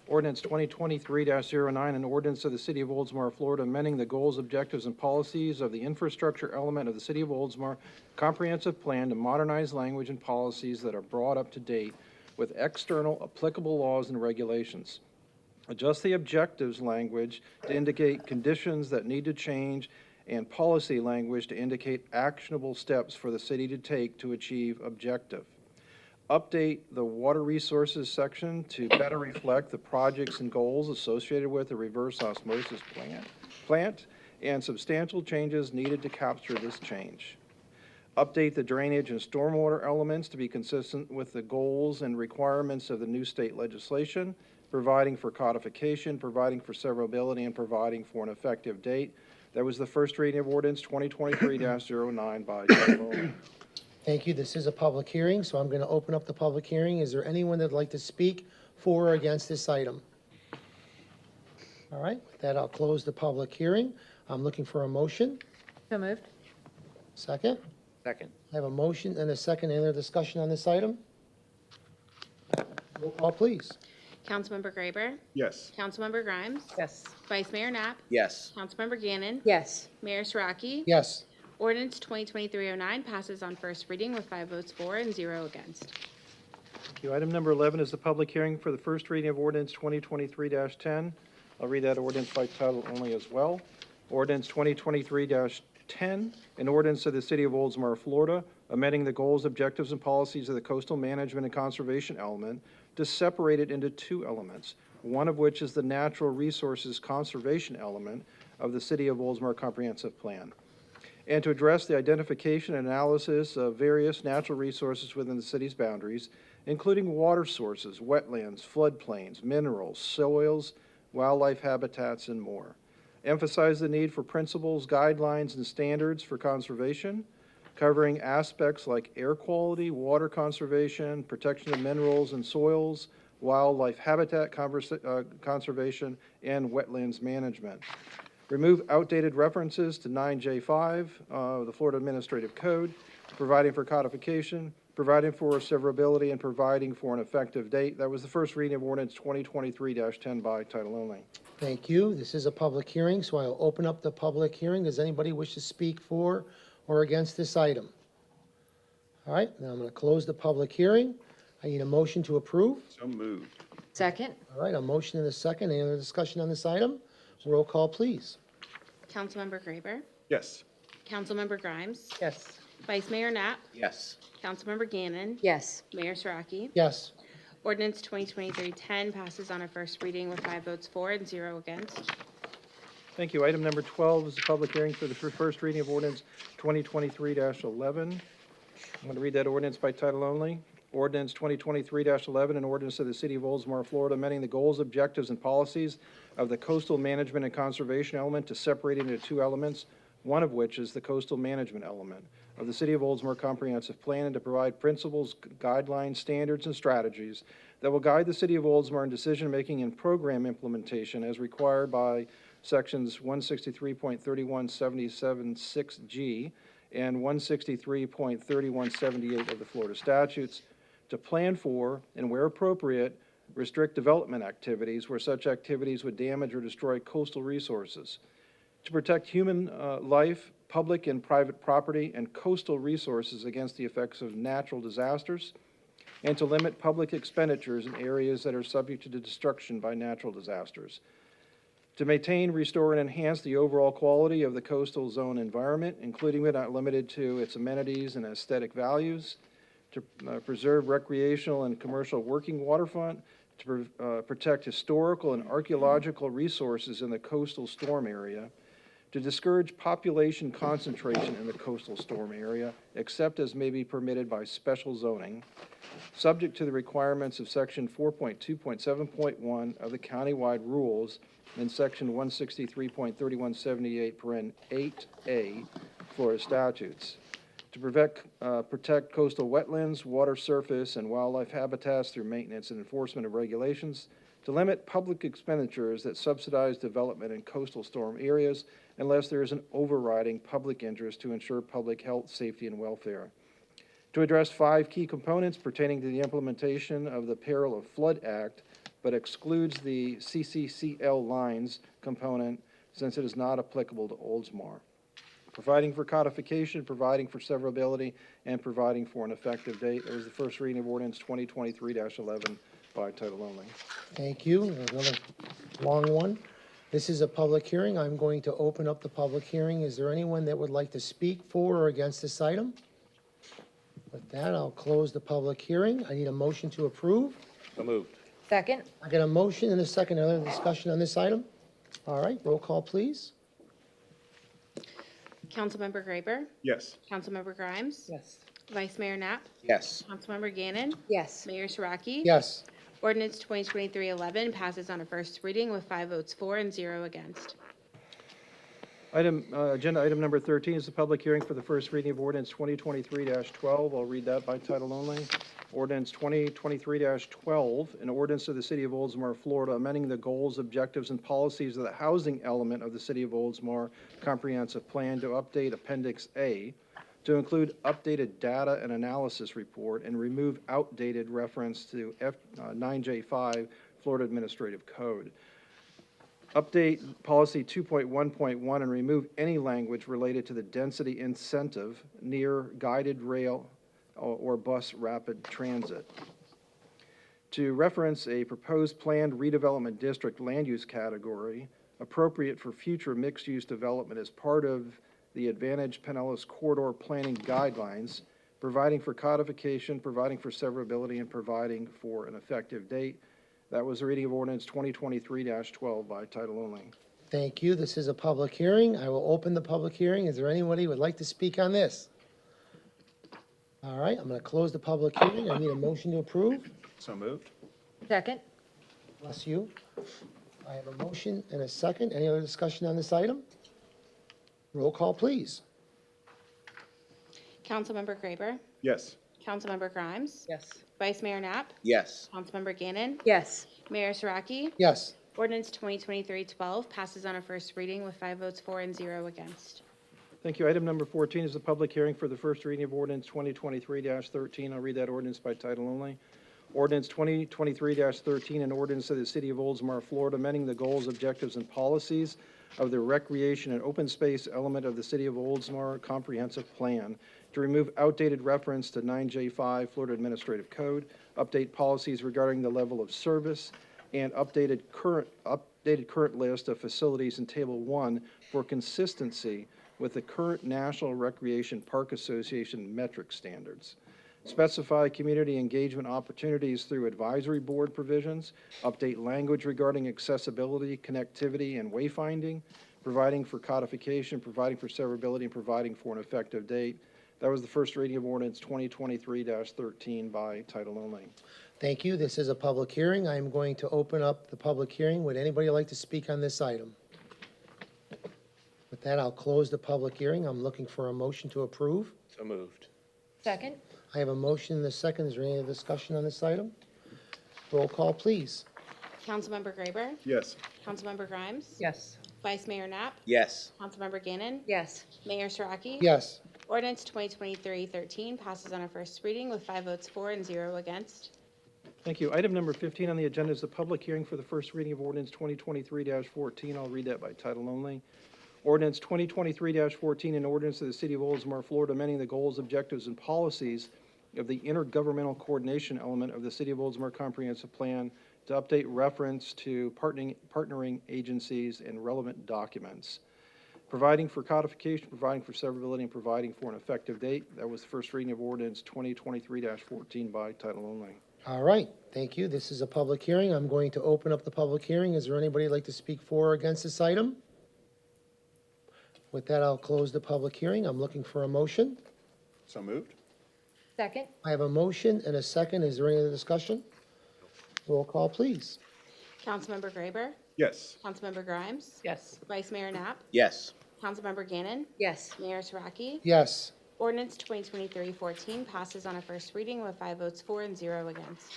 Ordinance 2023-09, an ordinance of the City of Oldsmar, Florida, amending the goals, objectives, and policies of the infrastructure element of the City of Oldsmar comprehensive plan to modernize language and policies that are brought up to date with external applicable laws and regulations. Adjust the objectives language to indicate conditions that need to change, and policy language to indicate actionable steps for the city to take to achieve objective. Update the water resources section to better reflect the projects and goals associated with the reverse osmosis plant, and substantial changes needed to capture this change. Update the drainage and stormwater elements to be consistent with the goals and requirements of the new state legislation, providing for codification, providing for severability, and providing for an effective date. That was the first reading of ordinance 2023-09 by title only. Thank you. This is a public hearing, so I'm going to open up the public hearing. Is there anyone that'd like to speak for or against this item? All right, with that, I'll close the public hearing. I'm looking for a motion. So moved. Second? Second. I have a motion and a second. Any other discussion on this item? Roll call, please. Councilmember Graber, Yes. Councilmember Grimes, Yes. Vice Mayor Knapp, Yes. Councilmember Gannon, Yes. Mayor Siraki. Yes. Ordinance 2023-09 passes on first reading with 5 votes for and 0 against. Thank you. Item number 11 is the public hearing for the first reading of ordinance 2023-10. I'll read that ordinance by title only as well. Ordinance 2023-10, an ordinance of the City of Oldsmar, Florida, amending the goals, objectives, and policies of the coastal management and conservation element to separate it into two elements, one of which is the natural resources conservation element of the City of Oldsmar Comprehensive Plan, and to address the identification and analysis of various natural resources within the city's boundaries, including water sources, wetlands, floodplains, minerals, soils, wildlife habitats, and more. Emphasize the need for principles, guidelines, and standards for conservation, covering aspects like air quality, water conservation, protection of minerals and soils, wildlife habitat conservation, and wetlands management. Remove outdated references to 9J5 of the Florida Administrative Code, providing for codification, providing for severability, and providing for an effective date. That was the first reading of ordinance 2023-10 by title only. Thank you. This is a public hearing, so I'll open up the public hearing. Does anybody wish to speak for or against this item? All right, now I'm going to close the public hearing. I need a motion to approve. So moved. Second. All right, a motion and a second. Any other discussion on this item? Roll call, please. Councilmember Graber, Yes. Councilmember Grimes, Yes. Vice Mayor Knapp, Yes. Councilmember Gannon, Yes. Mayor Siraki. Yes. Ordinance 2023-10 passes on a first reading with 5 votes for and 0 against. Thank you. Item number 12 is the public hearing for the first reading of ordinance 2023-11. I'm going to read that ordinance by title only. Ordinance 2023-11, an ordinance of the City of Oldsmar, Florida, amending the goals, objectives, and policies of the coastal management and conservation element to separate it into two elements, one of which is the coastal management element of the City of Oldsmar Comprehensive Plan, and to provide principles, guidelines, standards, and strategies that will guide the City of Oldsmar in decision-making and program implementation as required by Sections 163.31776G and 163.3178 of the Florida statutes, to plan for, and where appropriate, restrict development activities where such activities would damage or destroy coastal resources, to protect human life, public and private property, and coastal resources against the effects of natural disasters, and to limit public expenditures in areas that are subject to destruction by natural disasters, to maintain, restore, and enhance the overall quality of the coastal zone environment, including but not limited to its amenities and aesthetic values, to preserve recreational and commercial working waterfront, to protect historical and archaeological resources in the coastal storm area, to discourage population concentration in the coastal storm area, except as may be permitted by special zoning, subject to the requirements of Section 4.2.7.1 of the countywide rules and Section 163.3178, paren 8A, Florida statutes, to protect coastal wetlands, water surface, and wildlife habitats through maintenance and enforcement of regulations, to limit public expenditures that subsidize development in coastal storm areas unless there is an overriding public interest to ensure public health, safety, and welfare, to address 5 key components pertaining to the implementation of the Peril of Flood Act, but excludes the CCCL lines component since it is not applicable to Oldsmar, providing for codification, providing for severability, and providing for an effective date. That was the first reading of ordinance 2023-11 by title only. Thank you. Another long one. This is a public hearing. I'm going to open up the public hearing. Is there anyone that would like to speak for or against this item? With that, I'll close the public hearing. I need a motion to approve. So moved. Second. I get a motion and a second. Other discussion on this item? All right, roll call, please. Councilmember Graber, Yes. Councilmember Grimes, Yes. Vice Mayor Knapp, Yes. Councilmember Gannon, Yes. Mayor Siraki. Yes. Ordinance 2023-11 passes on a first reading with 5 votes for and 0 against. Agenda item number 13 is the public hearing for the first reading of ordinance 2023-12. I'll read that by title only. Ordinance 2023-12, an ordinance of the City of Oldsmar, Florida, amending the goals, objectives, and policies of the housing element of the City of Oldsmar Comprehensive Plan to update Appendix A, to include updated data and analysis report, and remove outdated reference to 9J5 Florida Administrative Code. Update policy 2.1.1 and remove any language related to the density incentive near guided rail or bus rapid transit. To reference a proposed planned redevelopment district land use category appropriate for future mixed-use development as part of the Advantage Pinellas Corridor Planning Guidelines, providing for codification, providing for severability, and providing for an effective date. That was the reading of ordinance 2023-12 by title only. Thank you. This is a public hearing. I will open the public hearing. Is there anybody who would like to speak on this? All right, I'm going to close the public hearing. I need a motion to approve. So moved. Second? Bless you. I have a motion and a second. Any other discussion on this item? Roll call, please. Councilmember Graber, Yes. Councilmember Grimes, Yes. Vice Mayor Knapp, Yes. Councilmember Gannon, Yes. Mayor Saraki. Yes. Ordinance 2023-12 passes on a first reading with 5 votes for and 0 against. Thank you. Item number 14 is the public hearing for the first reading of ordinance 2023-13. I'll read that ordinance by title only. Ordinance 2023-13, an ordinance of the City of Oldsmar, Florida, amending the goals, objectives, and policies of the recreation and open space element of the City of Oldsmar Comprehensive Plan to remove outdated reference to 9J5 Florida Administrative Code, update policies regarding the level of service, and updated current list of facilities in Table 1 for consistency with the current National Recreation Park Association metric standards. Specify community engagement opportunities through advisory board provisions, update language regarding accessibility, connectivity, and wayfinding, providing for codification, providing for severability, and providing for an effective date. That was the first reading of ordinance 2023-13 by title only. Thank you. This is a public hearing. I am going to open up the public hearing. Would anybody like to speak on this item? With that, I'll close the public hearing. I'm looking for a motion to approve. So moved. Second? I have a motion and a second. Is there any other discussion on this item? Roll call, please. Councilmember Graber, Yes. Councilmember Grimes, Yes. Vice Mayor Knapp, Yes. Councilmember Gannon, Yes. Mayor Saraki. Yes. Ordinance 2023-13 passes on a first reading with 5 votes for and 0 against. Thank you. Item number 15 on the agenda is the public hearing for the first reading of ordinance 2023-14. I'll read that by title only. Ordinance 2023-14, an ordinance of the City of Oldsmar, Florida, amending the goals, objectives, and policies of the intergovernmental coordination element of the City of Oldsmar Comprehensive Plan to update reference to partnering agencies and relevant documents, providing for codification, providing for severability, and providing for an effective date. That was the first reading of ordinance 2023-14 by title only. All right. Thank you. This is a public hearing. I'm going to open up the public hearing. Is there anybody who'd like to speak for or against this item? With that, I'll close the public hearing. I'm looking for a motion. So moved. Second? I have a motion and a second. Is there any other discussion? Roll call, please. Councilmember Graber, Yes. Councilmember Grimes, Yes. Vice Mayor Knapp, Yes. Councilmember Gannon, Yes. Mayor Saraki. Yes. Ordinance 2023-14 passes on a first reading with 5 votes for and 0 against.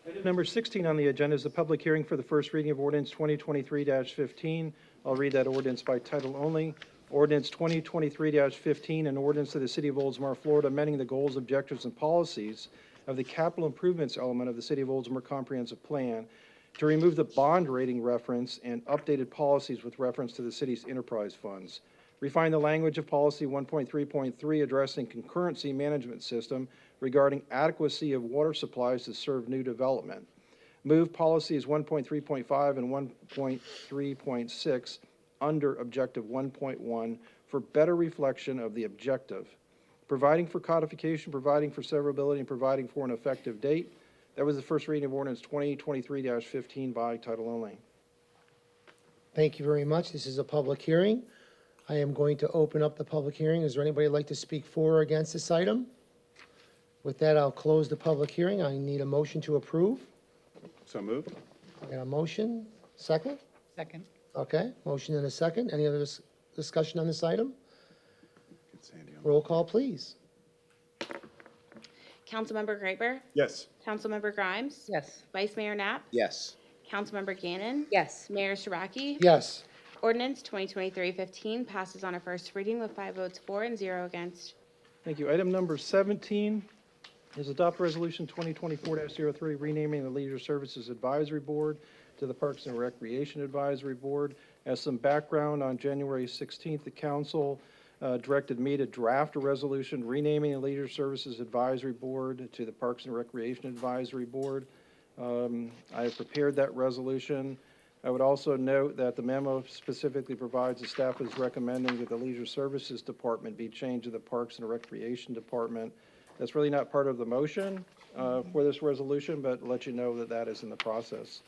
Item number 16 on the agenda is the public hearing for the first reading of ordinance 2023-15. I'll read that ordinance by title only. Ordinance 2023-15, an ordinance of the City of Oldsmar, Florida, amending the goals, objectives, and policies of the capital improvements element of the City of Oldsmar Comprehensive Plan to remove the bond rating reference and updated policies with reference to the city's enterprise funds. Refine the language of policy 1.3.3 addressing concurrency management system regarding adequacy of water supplies to serve new development. Move policies 1.3.5 and 1.3.6 under objective 1.1 for better reflection of the objective. Providing for codification, providing for severability, and providing for an effective date. That was the first reading of ordinance 2023-15 by title only. Thank you very much. This is a public hearing. I am going to open up the public hearing. Is there anybody who'd like to speak for or against this item? With that, I'll close the public hearing. I need a motion to approve. So moved. I got a motion. Second? Second. Okay, motion and a second. Any other discussion on this item? Get Sandy on. Roll call, please. Councilmember Grayber, Yes. Councilmember Grimes, Yes. Vice Mayor Knapp, Yes. Councilmember Gannon, Yes. Mayor Shiraki. Yes. Ordinance 2023-15 passes on a first reading with 5 votes for and 0 against. Thank you. Item number 17 is adopt resolution 2024-03, renaming the Leisure Services Advisory Board to the Parks and Recreation Advisory Board. As some background, on January 16th, the council directed me to draft a resolution renaming the Leisure Services Advisory Board to the Parks and Recreation Advisory Board. I have prepared that resolution. I would also note that the memo specifically provides the staff is recommending that the Leisure Services Department be changed to the Parks and Recreation Department. That's really not part of the motion for this resolution, but let you know that that is in the process.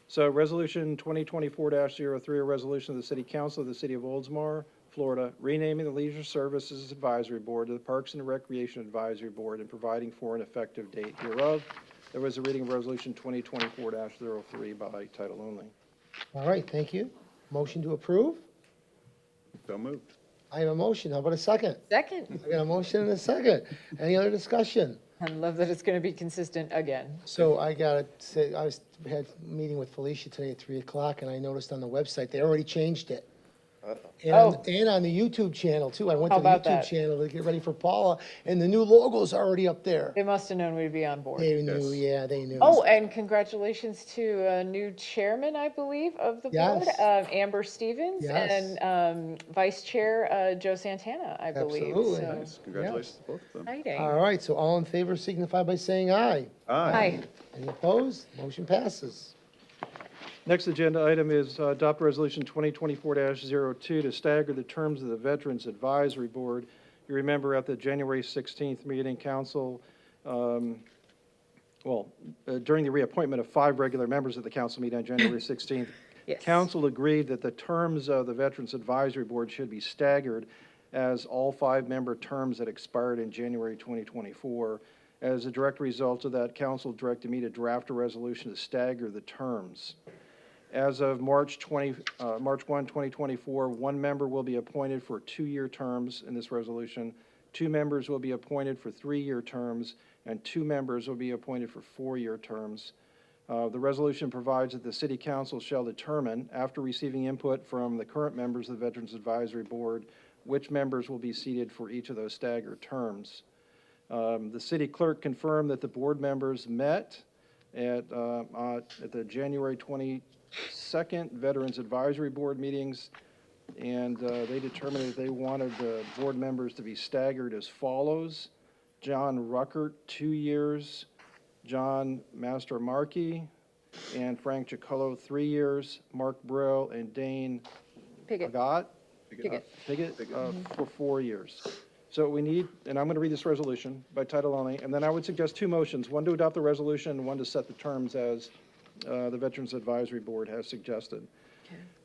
So Resolution 2024-03, a resolution of the City Council of the City of Oldsmar, Florida, renaming the Leisure Services Advisory Board to the Parks and Recreation Advisory Board and providing for an effective date hereof. There was a reading of Resolution 2024-03 by title only. All right, thank you. Motion to approve? So moved. I have a motion. How about a second? Second. I got a motion and a second. Any other discussion? I love that it's going to be consistent again. So I gotta say, had a meeting with Felicia today at 3 o'clock, and I noticed on the website, they already changed it. And on the YouTube channel, too. I went How to the about YouTube that? channel to get ready for Paula, and the new logo's already up there. They must have known we'd be on board. They knew, yeah, they knew. Oh, and congratulations to a new chairman, I believe, of the board, Yes. Amber Stevens, Yes. and Vice Chair Joe Santana, I believe. Absolutely. So, Nice. Congratulations to both of them. exciting. All right, so all in favor signify by saying aye. Hi. Any opposed? Motion passes. Next agenda item is adopt resolution 2024-02 to stagger the terms of the Veterans Advisory Board. You remember at the January 16th meeting, council, during the reappointment of 5 regular members of the council meeting on January 16th, Yes. council agreed that the terms of the Veterans Advisory Board should be staggered as all 5-member terms had expired in January 2024. As a direct result of that, council directed me to draft a resolution to stagger the terms. As of March 1, 2024, 1 member will be appointed for 2-year terms in this resolution. 2 members will be appointed for 3-year terms, and 2 members will be appointed for 4-year terms. The resolution provides that the City Council shall determine, after receiving input from the current members of the Veterans Advisory Board, which members will be seated for each of those staggered terms. The city clerk confirmed that the board members met at the January 22nd Veterans Advisory Board meetings, and they determined that they wanted the board members to be staggered as follows: John Ruckert, 2 years; John Mastermarkey and Frank Giacollo, 3 years; Mark Brill and Dane Piggott. Piggott for 4 years. So we need, and I'm going to read this resolution by title only, and then I would suggest 2 motions, one to adopt the resolution and one to set the terms as the Veterans Advisory Board has suggested.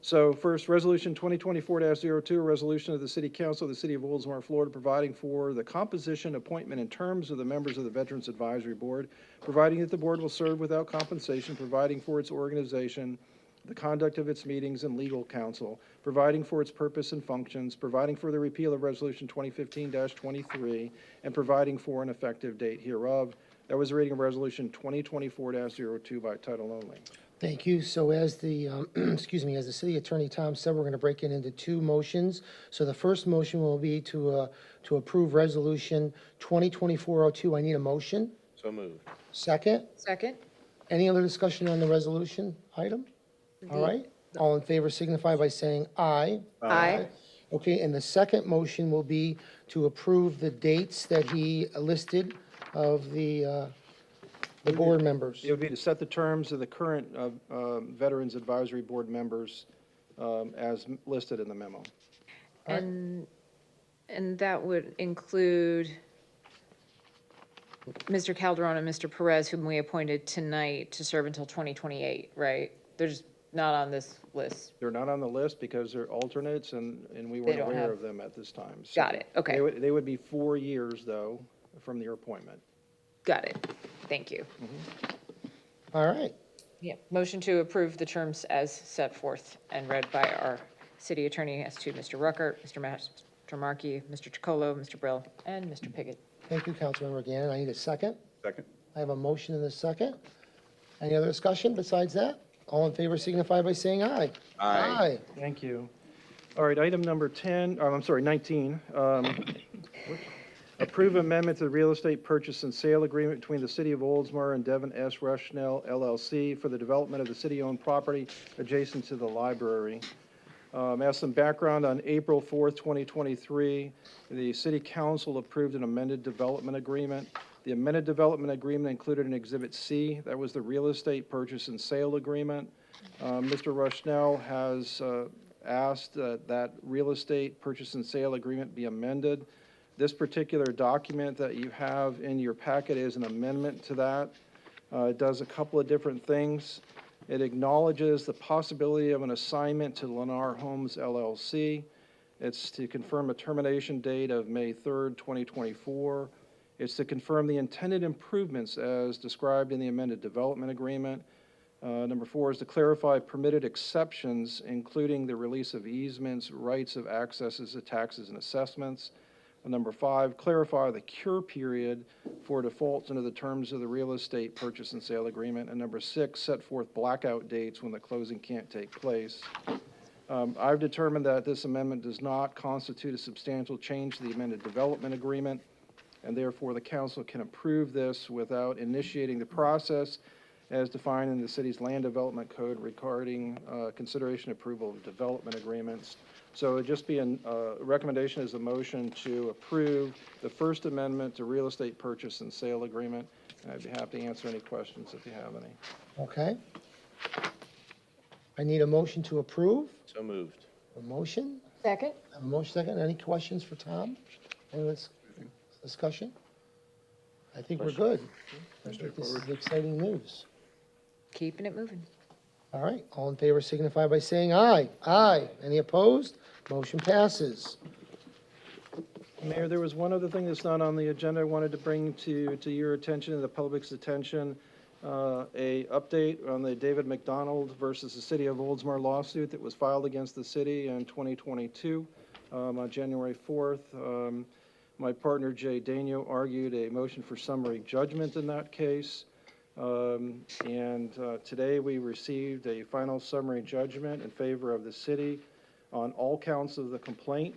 So first, Resolution 2024-02, a resolution of the City Council of the City of Oldsmar, Florida, providing for the composition, appointment, and terms of the members of the Veterans Advisory Board, providing that the board will serve without compensation, providing for its organization, the conduct of its meetings, and legal counsel, providing for its purpose and functions, providing for the repeal of Resolution 2015-23, and providing for an effective date hereof. That was a reading of Resolution 2024-02 by title only. Thank you. So as the, as the city attorney Tom said, we're going to break it into 2 motions. So the first motion will be to approve Resolution 2024-02. I need a motion. So moved. Second. Second. Any other discussion on the resolution item? All right. All in favor signify by saying aye. Aye. Okay, and the second motion will be to approve the dates that he listed of the board members. It would be to set the terms of the current Veterans Advisory Board members as listed in the memo. And that would include Mr. Calderon and Mr. Perez, whom we appointed tonight to serve until 2028, right? They're just not on this list. They're not on the list because they're alternates, and we They weren't don't aware have- of them at this time. So Got it, okay. They would be 4 years, though, from their appointment. Got it. Thank you. All right. Yeah, motion to approve the terms as set forth and read by our city attorney as to Mr. Ruckert, Mr. Markey, Mr. Chacolo, Mr. Brill, and Mr. Piggott. Thank you, Councilmember Gannon. I need a second. Second? I have a motion and a second. Any other discussion besides that? All in favor signify by saying aye. Aye. Thank you. All right, item number 19. Approve amendment to the real estate purchase and sale agreement between the City of Oldsmar and Devin S. Rushnell LLC for the development of the city-owned property adjacent to the library. As some background, on April 4th, 2023, the City Council approved an amended development agreement. The amended development agreement included an Exhibit C, that was the real estate purchase and sale agreement. Mr. Rushnell has asked that real estate purchase and sale agreement be amended. This particular document that you have in your packet is an amendment to that. It does a couple of different things. It acknowledges the possibility of an assignment to Lennar Homes LLC. It's to confirm a termination date of May 3rd, 2024. It's to confirm the intended improvements as described in the amended development agreement. Number 4 is to clarify permitted exceptions, including the release of easements, rights of accesses to taxes and assessments. Number 5, clarify the cure period for defaults under the terms of the real estate purchase and sale agreement. And number 6, set forth blackout dates when the closing can't take place. I've determined that this amendment does not constitute a substantial change to the amended development agreement, and therefore the council can approve this without initiating the process as defined in the city's land development code regarding consideration approval of development agreements. So it'd just be a recommendation as a motion to approve the First Amendment to real estate purchase and sale agreement. And I'd be happy to answer any questions if you have any. Okay. I need a motion to approve. So moved. A motion? Second? A motion second. Any questions for Tom? Any discussion? I think we're good. I think this is exciting news. Keeping it moving. All right, all in favor signify by saying aye. Aye. Any opposed? Motion passes. Mayor, there was one other thing that's not on the agenda I wanted to bring to your attention and the public's attention. A update on the David McDonald versus the City of Oldsmar lawsuit that was filed against the city in 2022 on January 4th. My partner, Jay Daigneault, argued a motion for summary judgment in that case. Today we received a final summary judgment in favor of the city on all counts of the complaint.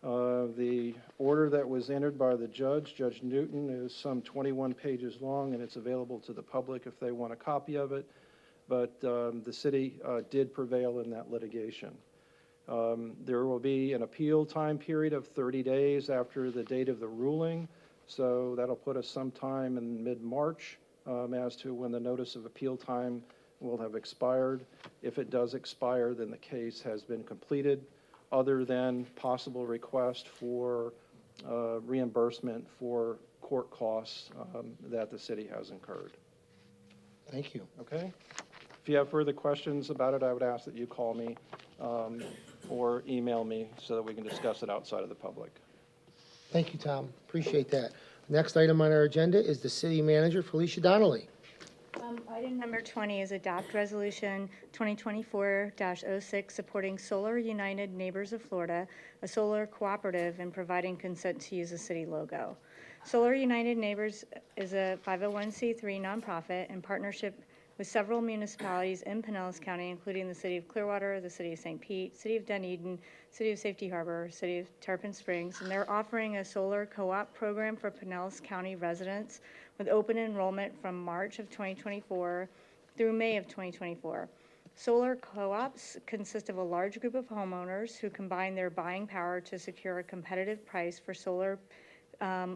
The order that was entered by the judge, Judge Newton, is some 21 pages long, and it's available to the public if they want a copy of it. But the city did prevail in that litigation. There will be an appeal time period of 30 days after the date of the ruling, so that'll put us sometime in mid-March. As to when the notice of appeal time will have expired. If it does expire, then the case has been completed, other than possible request for reimbursement for court costs that the city has incurred. Thank you. Okay? If you have further questions about it, I would ask that you call me or email me so that we can discuss it outside of the public. Thank you, Tom. Appreciate that. Next item on our agenda is the city manager, Felicia Donnelly. Item number 20 is AdOP Resolution 2024-06, supporting Solar United Neighbors of Florida, a solar cooperative, and providing consent to use the city logo. Solar United Neighbors is a 501c3 nonprofit in partnership with several municipalities in Pinellas County, including the City of Clearwater, the City of St. Pete, City of Dunedin, City of Safety Harbor, City of Tarpon Springs, and they're offering a solar co-op program for Pinellas County residents with open enrollment from March of 2024 through May of 2024. Solar co-ops consist of a large group of homeowners who combine their buying power to secure a competitive price for solar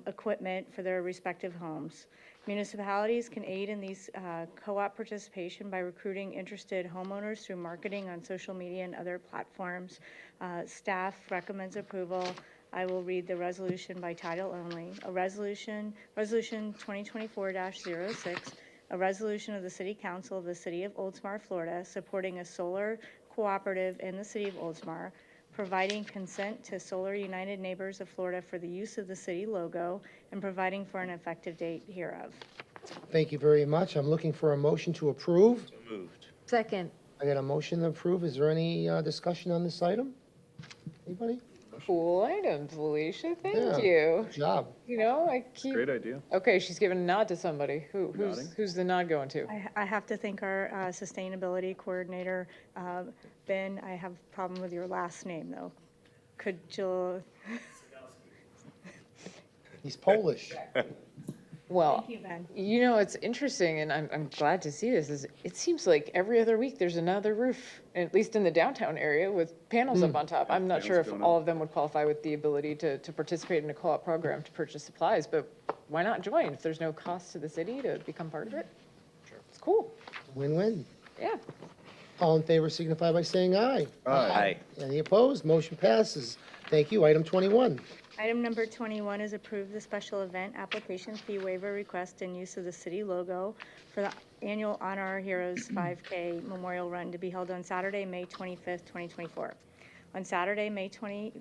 equipment for their respective homes. Municipalities can aid in these co-op participation by recruiting interested homeowners through marketing on social media and other platforms. Staff recommends approval. I will read the resolution by title only. Resolution 2024-06, a resolution of the City Council of the City of Oldsmar, Florida, supporting a solar cooperative in the City of Oldsmar, providing consent to Solar United Neighbors of Florida for the use of the city logo, and providing for an effective date hereof. Thank you very much. I'm looking for a motion to approve. So moved. Second. I got a motion to approve. Is there any discussion on this item? Anybody? Cool items, Alicia, Yeah, thank you. Good job. You know, I keep, Great idea. okay, she's giving a nod to somebody. Nodding. Who's the nod going to? I have to thank our sustainability coordinator, Ben. I have a problem with your last name, though. Could you? He's Polish. Well, Thank you, Ben. you know, it's interesting, and I'm glad to see this, is it seems like every other week there's another roof, at least in the downtown area, with panels up on top. I'm not sure if Panels going all up. of them would qualify with the ability to participate in a co-op program to purchase supplies, but why not join if there's no cost to the city to become part of it? It's cool, Win-win. yeah. All in favor signify by saying aye. Aye. Any opposed? Motion passes. Thank you. Item 21. Item number 21 is approve the special event application fee waiver request and use of the city logo for the annual Honor Our Heroes 5K Memorial Run to be held on Saturday, May 25th, 2024. On Saturday, May 25th,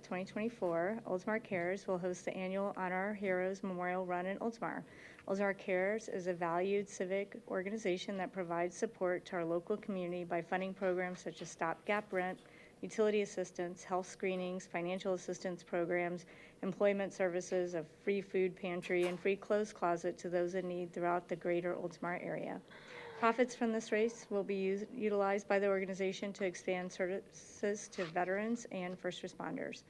2024, Oldsmar Cares will host the annual Honor Our Heroes Memorial Run in Oldsmar. Oldsmar Cares is a valued civic organization that provides support to our local community by funding programs such as stopgap rent, utility assistance, health screenings, financial assistance programs, employment services, a free food pantry, and free clothes closet to those in need throughout the greater Oldsmar area. Profits from this race will be utilized by the organization to expand services to veterans and first responders.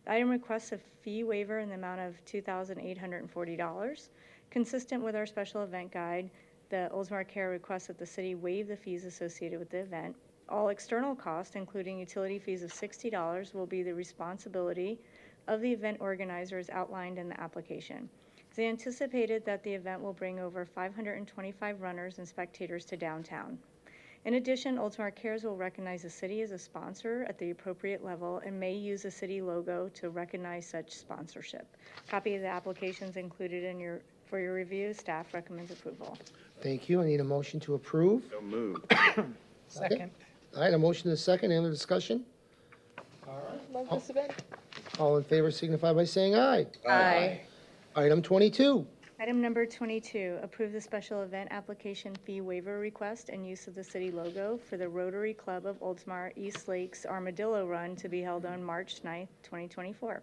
The item requests a fee waiver in the amount of $2,840. Consistent with our special event guide, the Oldsmar Care requests that the city waive the fees associated with the event. All external costs, including utility fees of $60, will be the responsibility of the event organizer as outlined in the application. It's anticipated that the event will bring over 525 runners and spectators to downtown. In addition, Oldsmar Cares will recognize the city as a sponsor at the appropriate level and may use the city logo to recognize such sponsorship. Copy of the application is included for your review. Staff recommends approval. Thank you. I need a motion to approve. So moved. Second. All right, a motion is second. Any other discussion? Love this event. All in favor signify by saying aye. Aye. Item 22. Item number 22, approve the special event application fee waiver request and use of the city logo for the Rotary Club of Oldsmar East Lakes Armadillo Run to be held on March 9th, 2024.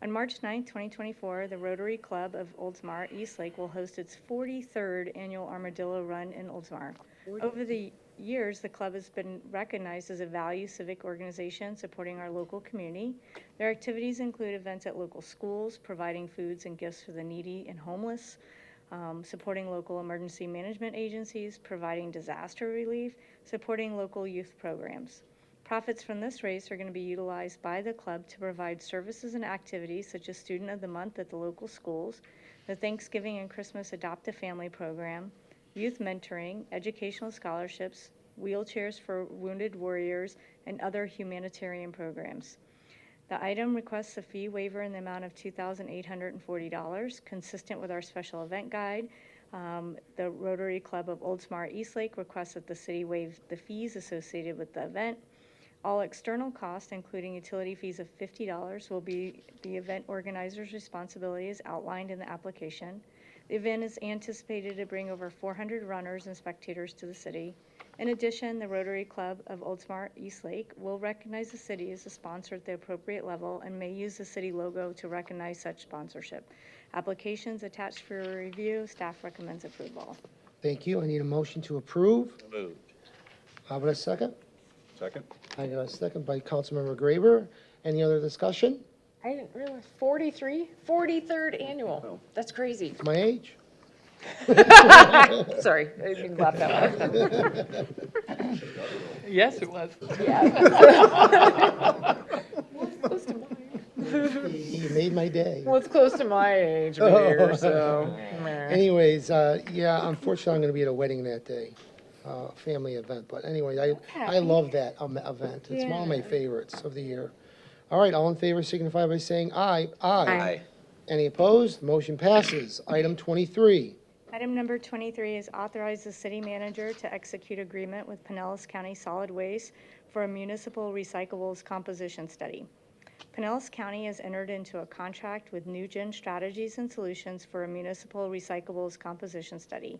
On March 9th, 2024, the Rotary Club of Oldsmar East Lake will host its 43rd annual Armadillo Run in Oldsmar. Over the years, the club has been recognized as a value civic organization supporting our local community. Their activities include events at local schools, providing foods and gifts for the needy and homeless, supporting local emergency management agencies, providing disaster relief, supporting local youth programs. Profits from this race are going to be utilized by the club to provide services and activities such as Student of the Month at the local schools, the Thanksgiving and Christmas Adopt a Family program, youth mentoring, educational scholarships, wheelchairs for wounded warriors, and other humanitarian programs. The item requests a fee waiver in the amount of $2,840, consistent with our special event guide. The Rotary Club of Oldsmar East Lake requests that the city waive the fees associated with the event. All external costs, including utility fees of $50, will be the event organizer's responsibility as outlined in the application. The event is anticipated to bring over 400 runners and spectators to the city. In addition, the Rotary Club of Oldsmar East Lake will recognize the city as a sponsor at the appropriate level and may use the city logo to recognize such sponsorship. Applications attached for your review. Staff recommends approval. Thank you. I need a motion to approve. Moved. How about a second? Second. I got a second by Councilmember Graber. Any other discussion? I didn't realize, 43rd annual. That's crazy. My age? Sorry, I didn't laugh that loud. Yes, it was. Close to mine. You made my day. Well, it's close to my age, Mayor, so. meh. Anyways, yeah, unfortunately, I'm going to be at a wedding that day, family event. But anyway, I love that event. It's one of my favorites of the year. All right, all in favor signify by saying aye. Aye. Any opposed? Motion passes. Item 23. Item number 23 is authorize the city manager to execute agreement with Pinellas County Solid Waste for a municipal recyclables composition study. Pinellas County has entered into a contract with New Gen Strategies and Solutions for a municipal recyclables composition study.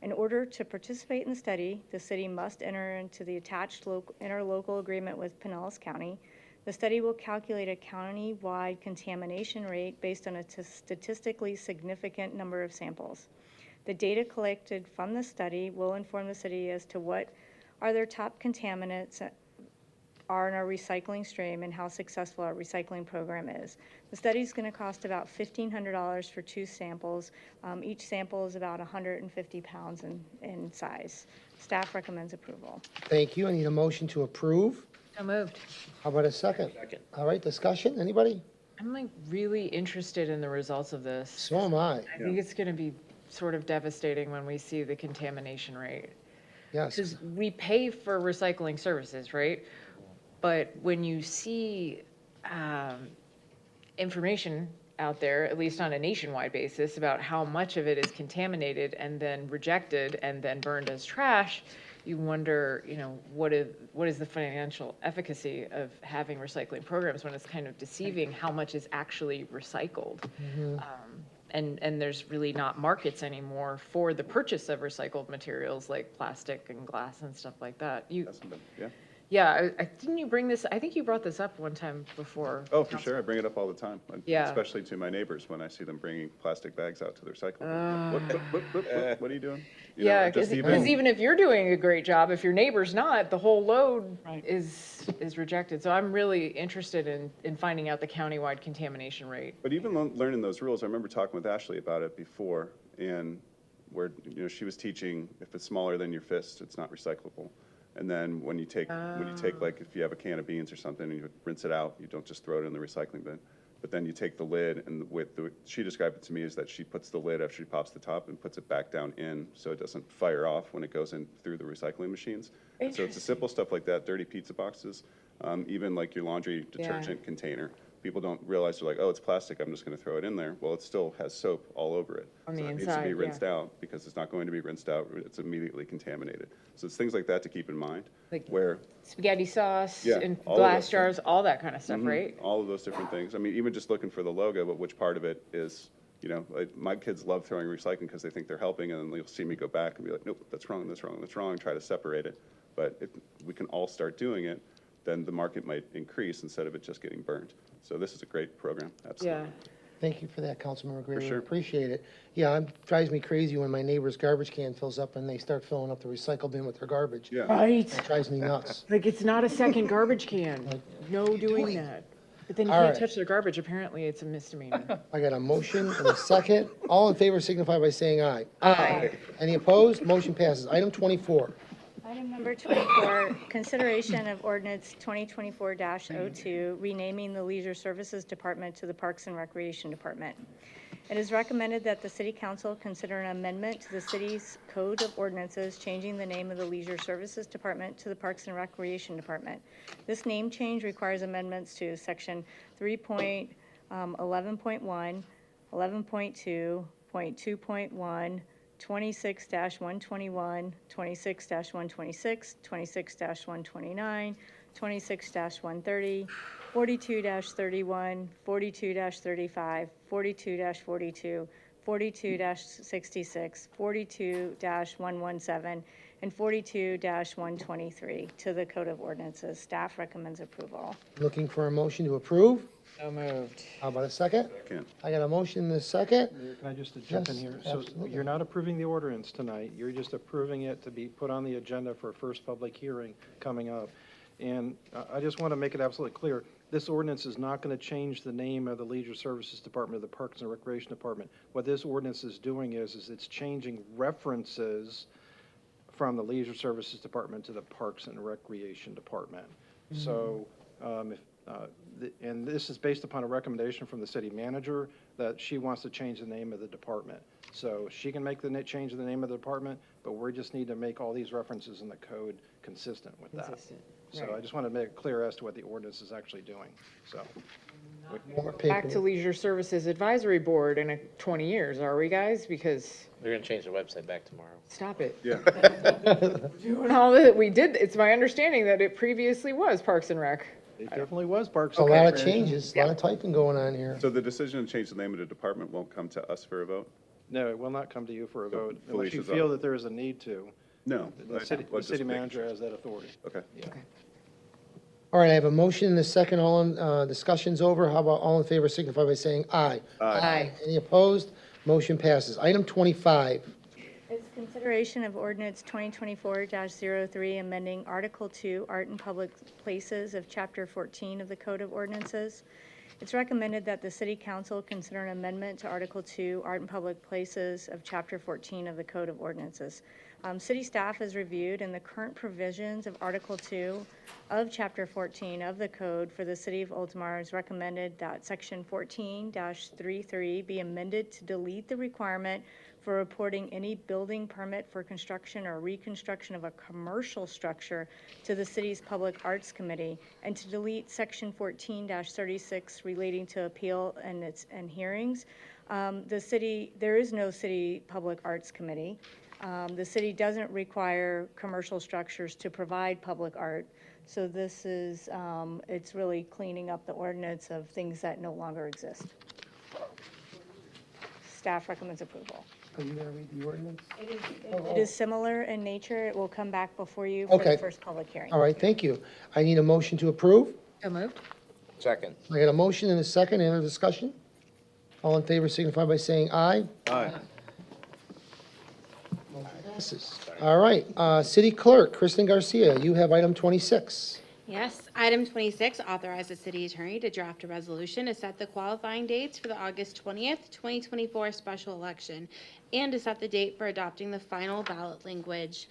In order to participate in the study, the city must enter into the attached interlocal agreement with Pinellas County. The study will calculate a county-wide contamination rate based on a statistically significant number of samples. The data collected from the study will inform the city as to what are their top contaminants are in our recycling stream and how successful our recycling program is. The study is going to cost about $1,500 for 2 samples. Each sample is about 150 pounds in size. Staff recommends approval. Thank you. I need a motion to approve. So moved. How about a second? Second. All right, discussion, anybody? I'm like really interested in the results of this. So am I. I think it's going to be sort of devastating when we see the contamination rate. Yes. Because we pay for recycling services, right? But when you see information out there, at least on a nationwide basis, about how much of it is contaminated and then rejected and then burned as trash, you wonder, what is the financial efficacy of having recycling programs when it's kind of deceiving how much is actually recycled. And there's really not markets anymore for the purchase of recycled materials like plastic and glass and stuff like that. Yeah. Didn't you bring this, I think you brought this up one time before. Oh, for sure. I bring it up all the time. Yeah. Especially to my neighbors when I see them bringing plastic bags out to their recycling. What are you doing? Yeah, because even if you're doing a great job, if your neighbor's not, the whole load is rejected. So I'm really interested in finding out the countywide contamination rate. But even learning those rules, I remember talking with Ashley about it before, and where she was teaching if it's smaller than your fist, it's not recyclable. And then when you take like if you have a can of beans or something and you rinse it out, you don't just throw it in the recycling bin. But then you take the lid, and she described it to me is that she puts the lid after she pops the top and puts it back down in so it doesn't fire off when it goes in through the recycling machines. So it's a simple stuff like that, dirty pizza boxes, even like your laundry detergent container. People don't realize, they're like, oh, it's plastic, I'm just going to throw it in there. Well, it still has soap all over it. On the so it needs inside, to be rinsed out because it's not going to be rinsed out. It's immediately contaminated. So it's things like that to keep in mind. Like where spaghetti sauce and all of glass those jars, things. all that kind of stuff, right? All of those different things. I mean, even just looking for the logo, but which part of it is, like my kids love throwing recycling because they think they're helping, and then they'll see me go back and be like, nope, that's wrong, that's wrong, that's wrong, try to separate it. But if we can all start doing it, then the market might increase instead of it just getting burned. So this is a great program, absolutely. Yeah. Thank you for that, Councilmember Gray. For sure. Appreciate it. Yeah, it drives me crazy when my neighbor's garbage can fills up and they start filling up the recycle bin with their garbage. Yeah. Right. It drives me nuts. Like it's not a second garbage can. No doing that. But then you All can't right. touch their garbage. Apparently, it's a misdemeanor. I got a motion and a second. All in favor signify by saying aye. Aye. Any opposed? Motion passes. Item 24. Item number 24, consideration of ordinance 2024-02, renaming the Leisure Services Department to the Parks and Recreation Department. It is recommended that the City Council consider an amendment to the city's Code of Ordinances, changing the name of the Leisure Services Department to the Parks and Recreation Department. This name change requires amendments to Section 3.11.1, 11.2, .2.1, 26-121, 26-126, 26-129, 26-130, 42-31, 42-35, 42-42, 42-66, 42-117, and 42-123 to the Code of Ordinances. Staff recommends approval. Looking for a motion to approve? So moved. How about a second? Second. I got a motion and a second. Mayor, can I just jump in Yes, here? So absolutely. you're not approving the ordinance tonight, you're just approving it to be put on the agenda for a first public hearing coming up. And I just want to make it absolutely clear, this ordinance is not going to change the name of the Leisure Services Department or the Parks and Recreation Department. What this ordinance is doing is it's changing references from the Leisure Services Department to the Parks and Recreation Department. So, and this is based upon a recommendation from the city manager that she wants to change the name of the department. So she can make the change of the name of the department, but we just need to make all these references in the code consistent with that. Consistent, So right. I just want to make it clear as to what the ordinance is actually doing, so. More Back to paper. Leisure Services Advisory Board in 20 years, are we, guys? Because They're gonna change the website back tomorrow. stop it. Yeah. Doing all that we did, it's my understanding that it previously was Parks and Rec. It definitely was Parks A and lot of Recreation. changes, a lot of typing going on here. So the decision to change the name of the department won't come to us for a vote? No, it will not come to you for a vote unless you Felicia's feel up. that there is a need to. No. The city manager has that authority. Okay. All right, I have a motion and a second. All in, discussion's over. How about all in favor signify by saying aye? Aye. Any opposed? Motion passes. Item 25. It's consideration of ordinance 2024-03, amending Article 2, Art in Public Places of Chapter 14 of the Code of Ordinances. It's recommended that the City Council consider an amendment to Article 2, Art in Public Places of Chapter 14 of the Code of Ordinances. City staff has reviewed, and the current provisions of Article 2 of Chapter 14 of the Code for the City of Oldsmar has recommended that Section 14-33 be amended to delete the requirement for reporting any building permit for construction or reconstruction of a commercial structure to the city's Public Arts Committee, and to delete Section 14-36 relating to appeal and hearings. There is no city Public Arts Committee. The city doesn't require commercial structures to provide public art. So this is, it's really cleaning up the ordinance of things that no longer exist. Staff recommends approval. Are you going to read the ordinance? It is similar in nature. It will come back before you for Okay. the first public hearing. All right, thank you. I need a motion to approve. So moved? Second. I got a motion and a second. Any other discussion? All in favor signify by saying aye. Aye. Passes. All right, City Clerk, Kristen Garcia, you have item 26. Yes, item 26, authorize the city attorney to draft a resolution to set the qualifying dates for the August 20th, 2024 special election, and to set the date for adopting the final ballot language.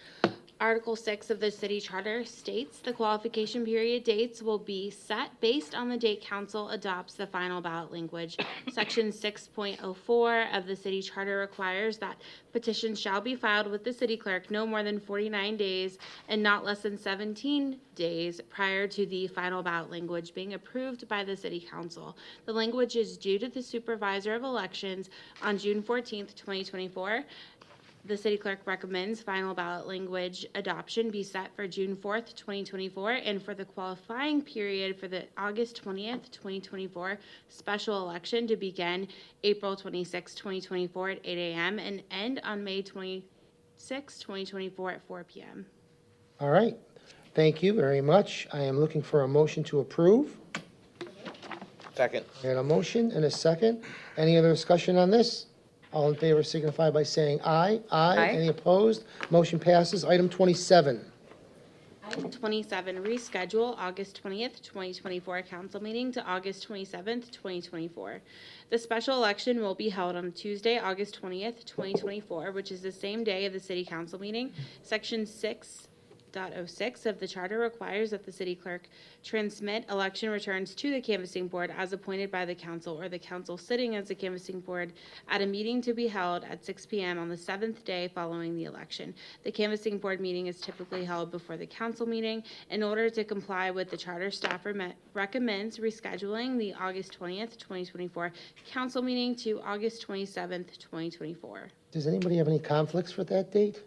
Article 6 of the city charter states the qualification period dates will be set based on the date council adopts the final ballot language. Section 6.04 of the city charter requires that petitions shall be filed with the city clerk no more than 49 days and not less than 17 days prior to the final ballot language being approved by the city council. The language is due to the supervisor of elections on June 14th, 2024. The city clerk recommends final ballot language adoption be set for June 4th, 2024, and for the qualifying period for the August 20th, 2024 special election to begin April 26, 2024 at 8 a.m. and end on May 26, 2024 at 4 p.m. All right, thank you very much. I am looking for a motion to approve. Second. I got a motion and a second. Any other discussion on this? All in favor signify by saying aye. Aye. Any opposed? Motion passes. Item 27. Item 27, reschedule August 20th, 2024 council meeting to August 27th, 2024. The special election will be held on Tuesday, August 20th, 2024, which is the same day of the city council meeting. Section 6.06 of the charter requires that the city clerk transmit election returns to the canvassing board as appointed by the council or the council sitting as the canvassing board at a meeting to be held at 6 p.m. on the 7th day following the election. The canvassing board meeting is typically held before the council meeting. In order to comply with the charter, staff recommends rescheduling the August 20th, 2024 council meeting to August 27th, 2024. Does anybody have any conflicts with that date?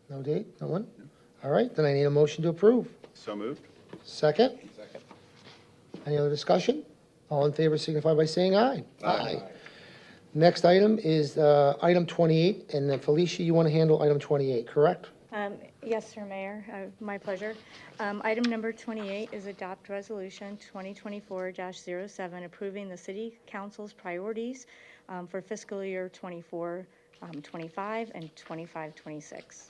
No date? No one? All right, then I need a motion to approve. So moved. Second? Second. Any other discussion? All in favor signify by saying aye. Aye. Next item is item 28, and then Felicia, you want to handle item 28, correct? Yes, sir, Mayor, my pleasure. Item number 28 is adopt resolution 2024-07 approving the city council's priorities for fiscal year 24, 25 and 25, 26.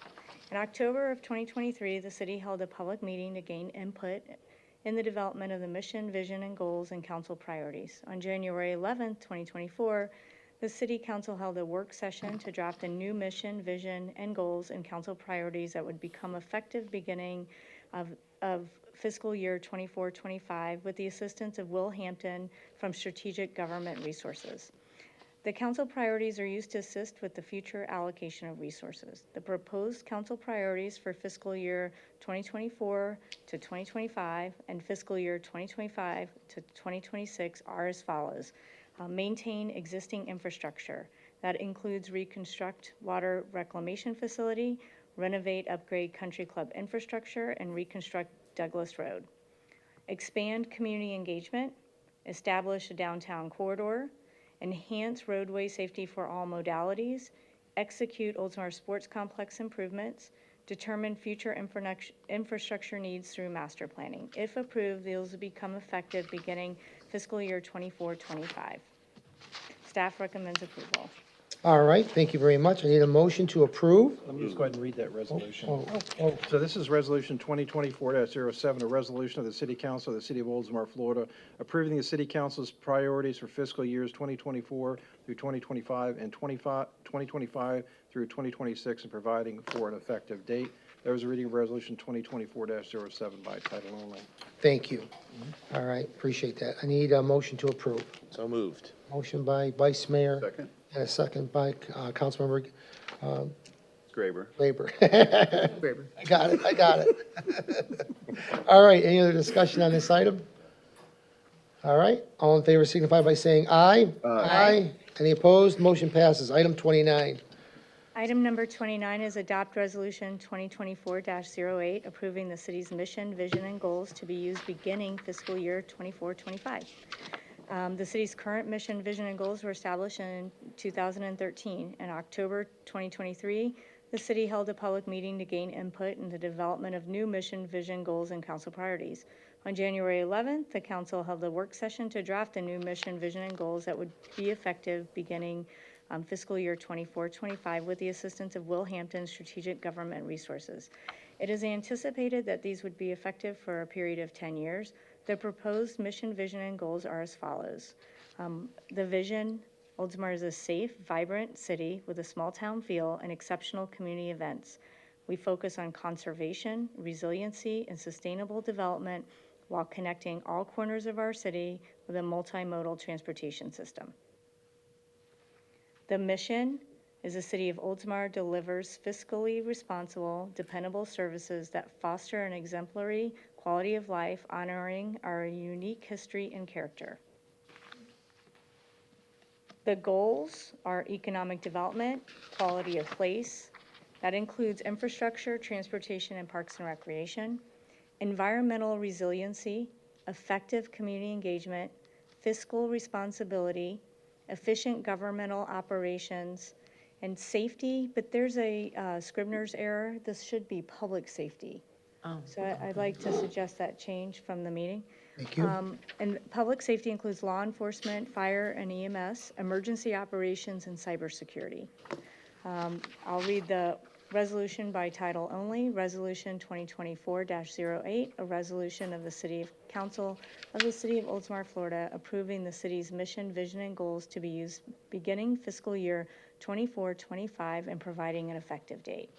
In October of 2023, the city held a public meeting to gain input in the development of the mission, vision, and goals and council priorities. On January 11, 2024, the City Council held a work session to draft a new mission, vision, and goals and council priorities that would become effective beginning of fiscal year 24-25 with the assistance of Will Hampton from Strategic Government Resources. The council priorities are used to assist with the future allocation of resources. The proposed council priorities for fiscal year 2024 to 2025 and fiscal year 2025 to 2026 are as follows. Maintain existing infrastructure. That includes reconstruct water reclamation facility, renovate, upgrade country club infrastructure, and reconstruct Douglas Road. Expand community engagement, establish a downtown corridor, enhance roadway safety for all modalities, execute Oldsmar Sports Complex improvements, determine future infrastructure needs through master planning. If approved, these will become effective beginning fiscal year 24-25. Staff recommends approval. All right, thank you very much. I need a motion to approve. Let me just go ahead and read that resolution. Oh, So this is Resolution 2024-07, a resolution of the City Council of the City of Oldsmar, Florida, approving the City Council's priorities for fiscal years 2024 through 2025 and 2025 through 2026 and providing for an effective date. That was a reading of Resolution 2024-07 by title only. thank you. All right, appreciate that. I need a motion to approve. So moved. Motion by Vice Mayor. Second. And a second by Councilmember Graber. Labor. I got it. All right, any other discussion on this item? All right, all in favor signify by saying aye. Aye. Any opposed? Motion passes. Item 29. Item number 29 is adopt resolution 2024-08, approving the city's mission, vision, and goals to be used beginning fiscal year 24-25. The city's current mission, vision, and goals were established in 2013. In October 2023, the city held a public meeting to gain input in the development of new mission, vision, goals, and council priorities. On January 11th, the council held a work session to draft a new mission, vision, and goals that would be effective beginning fiscal year 24-25 with the assistance of Will Hampton Strategic Government Resources. It is anticipated that these would be effective for a period of 10 years. The proposed mission, vision, and goals are as follows. The vision, Oldsmar is a safe, vibrant city with a small town feel and exceptional community events. We focus on conservation, resiliency, and sustainable development while connecting all corners of our city with a multimodal transportation system. The mission is the city of Oldsmar delivers fiscally responsible, dependable services that foster an exemplary quality of life, honoring our unique history and character. The goals are economic development, quality of place. That includes infrastructure, transportation, and parks and recreation, environmental resiliency, effective community engagement, fiscal responsibility, efficient governmental operations, and safety, but there's a Scribner's error. This should be public safety. So I'd like to suggest that change from the meeting. Thank you. And public safety includes law enforcement, fire and EMS, emergency operations, and cybersecurity. I'll read the resolution by title only. Resolution 2024-08, a resolution of the City Council of the City of Oldsmar, Florida, approving the city's mission, vision, and goals to be used beginning fiscal year 24-25 and providing an effective date.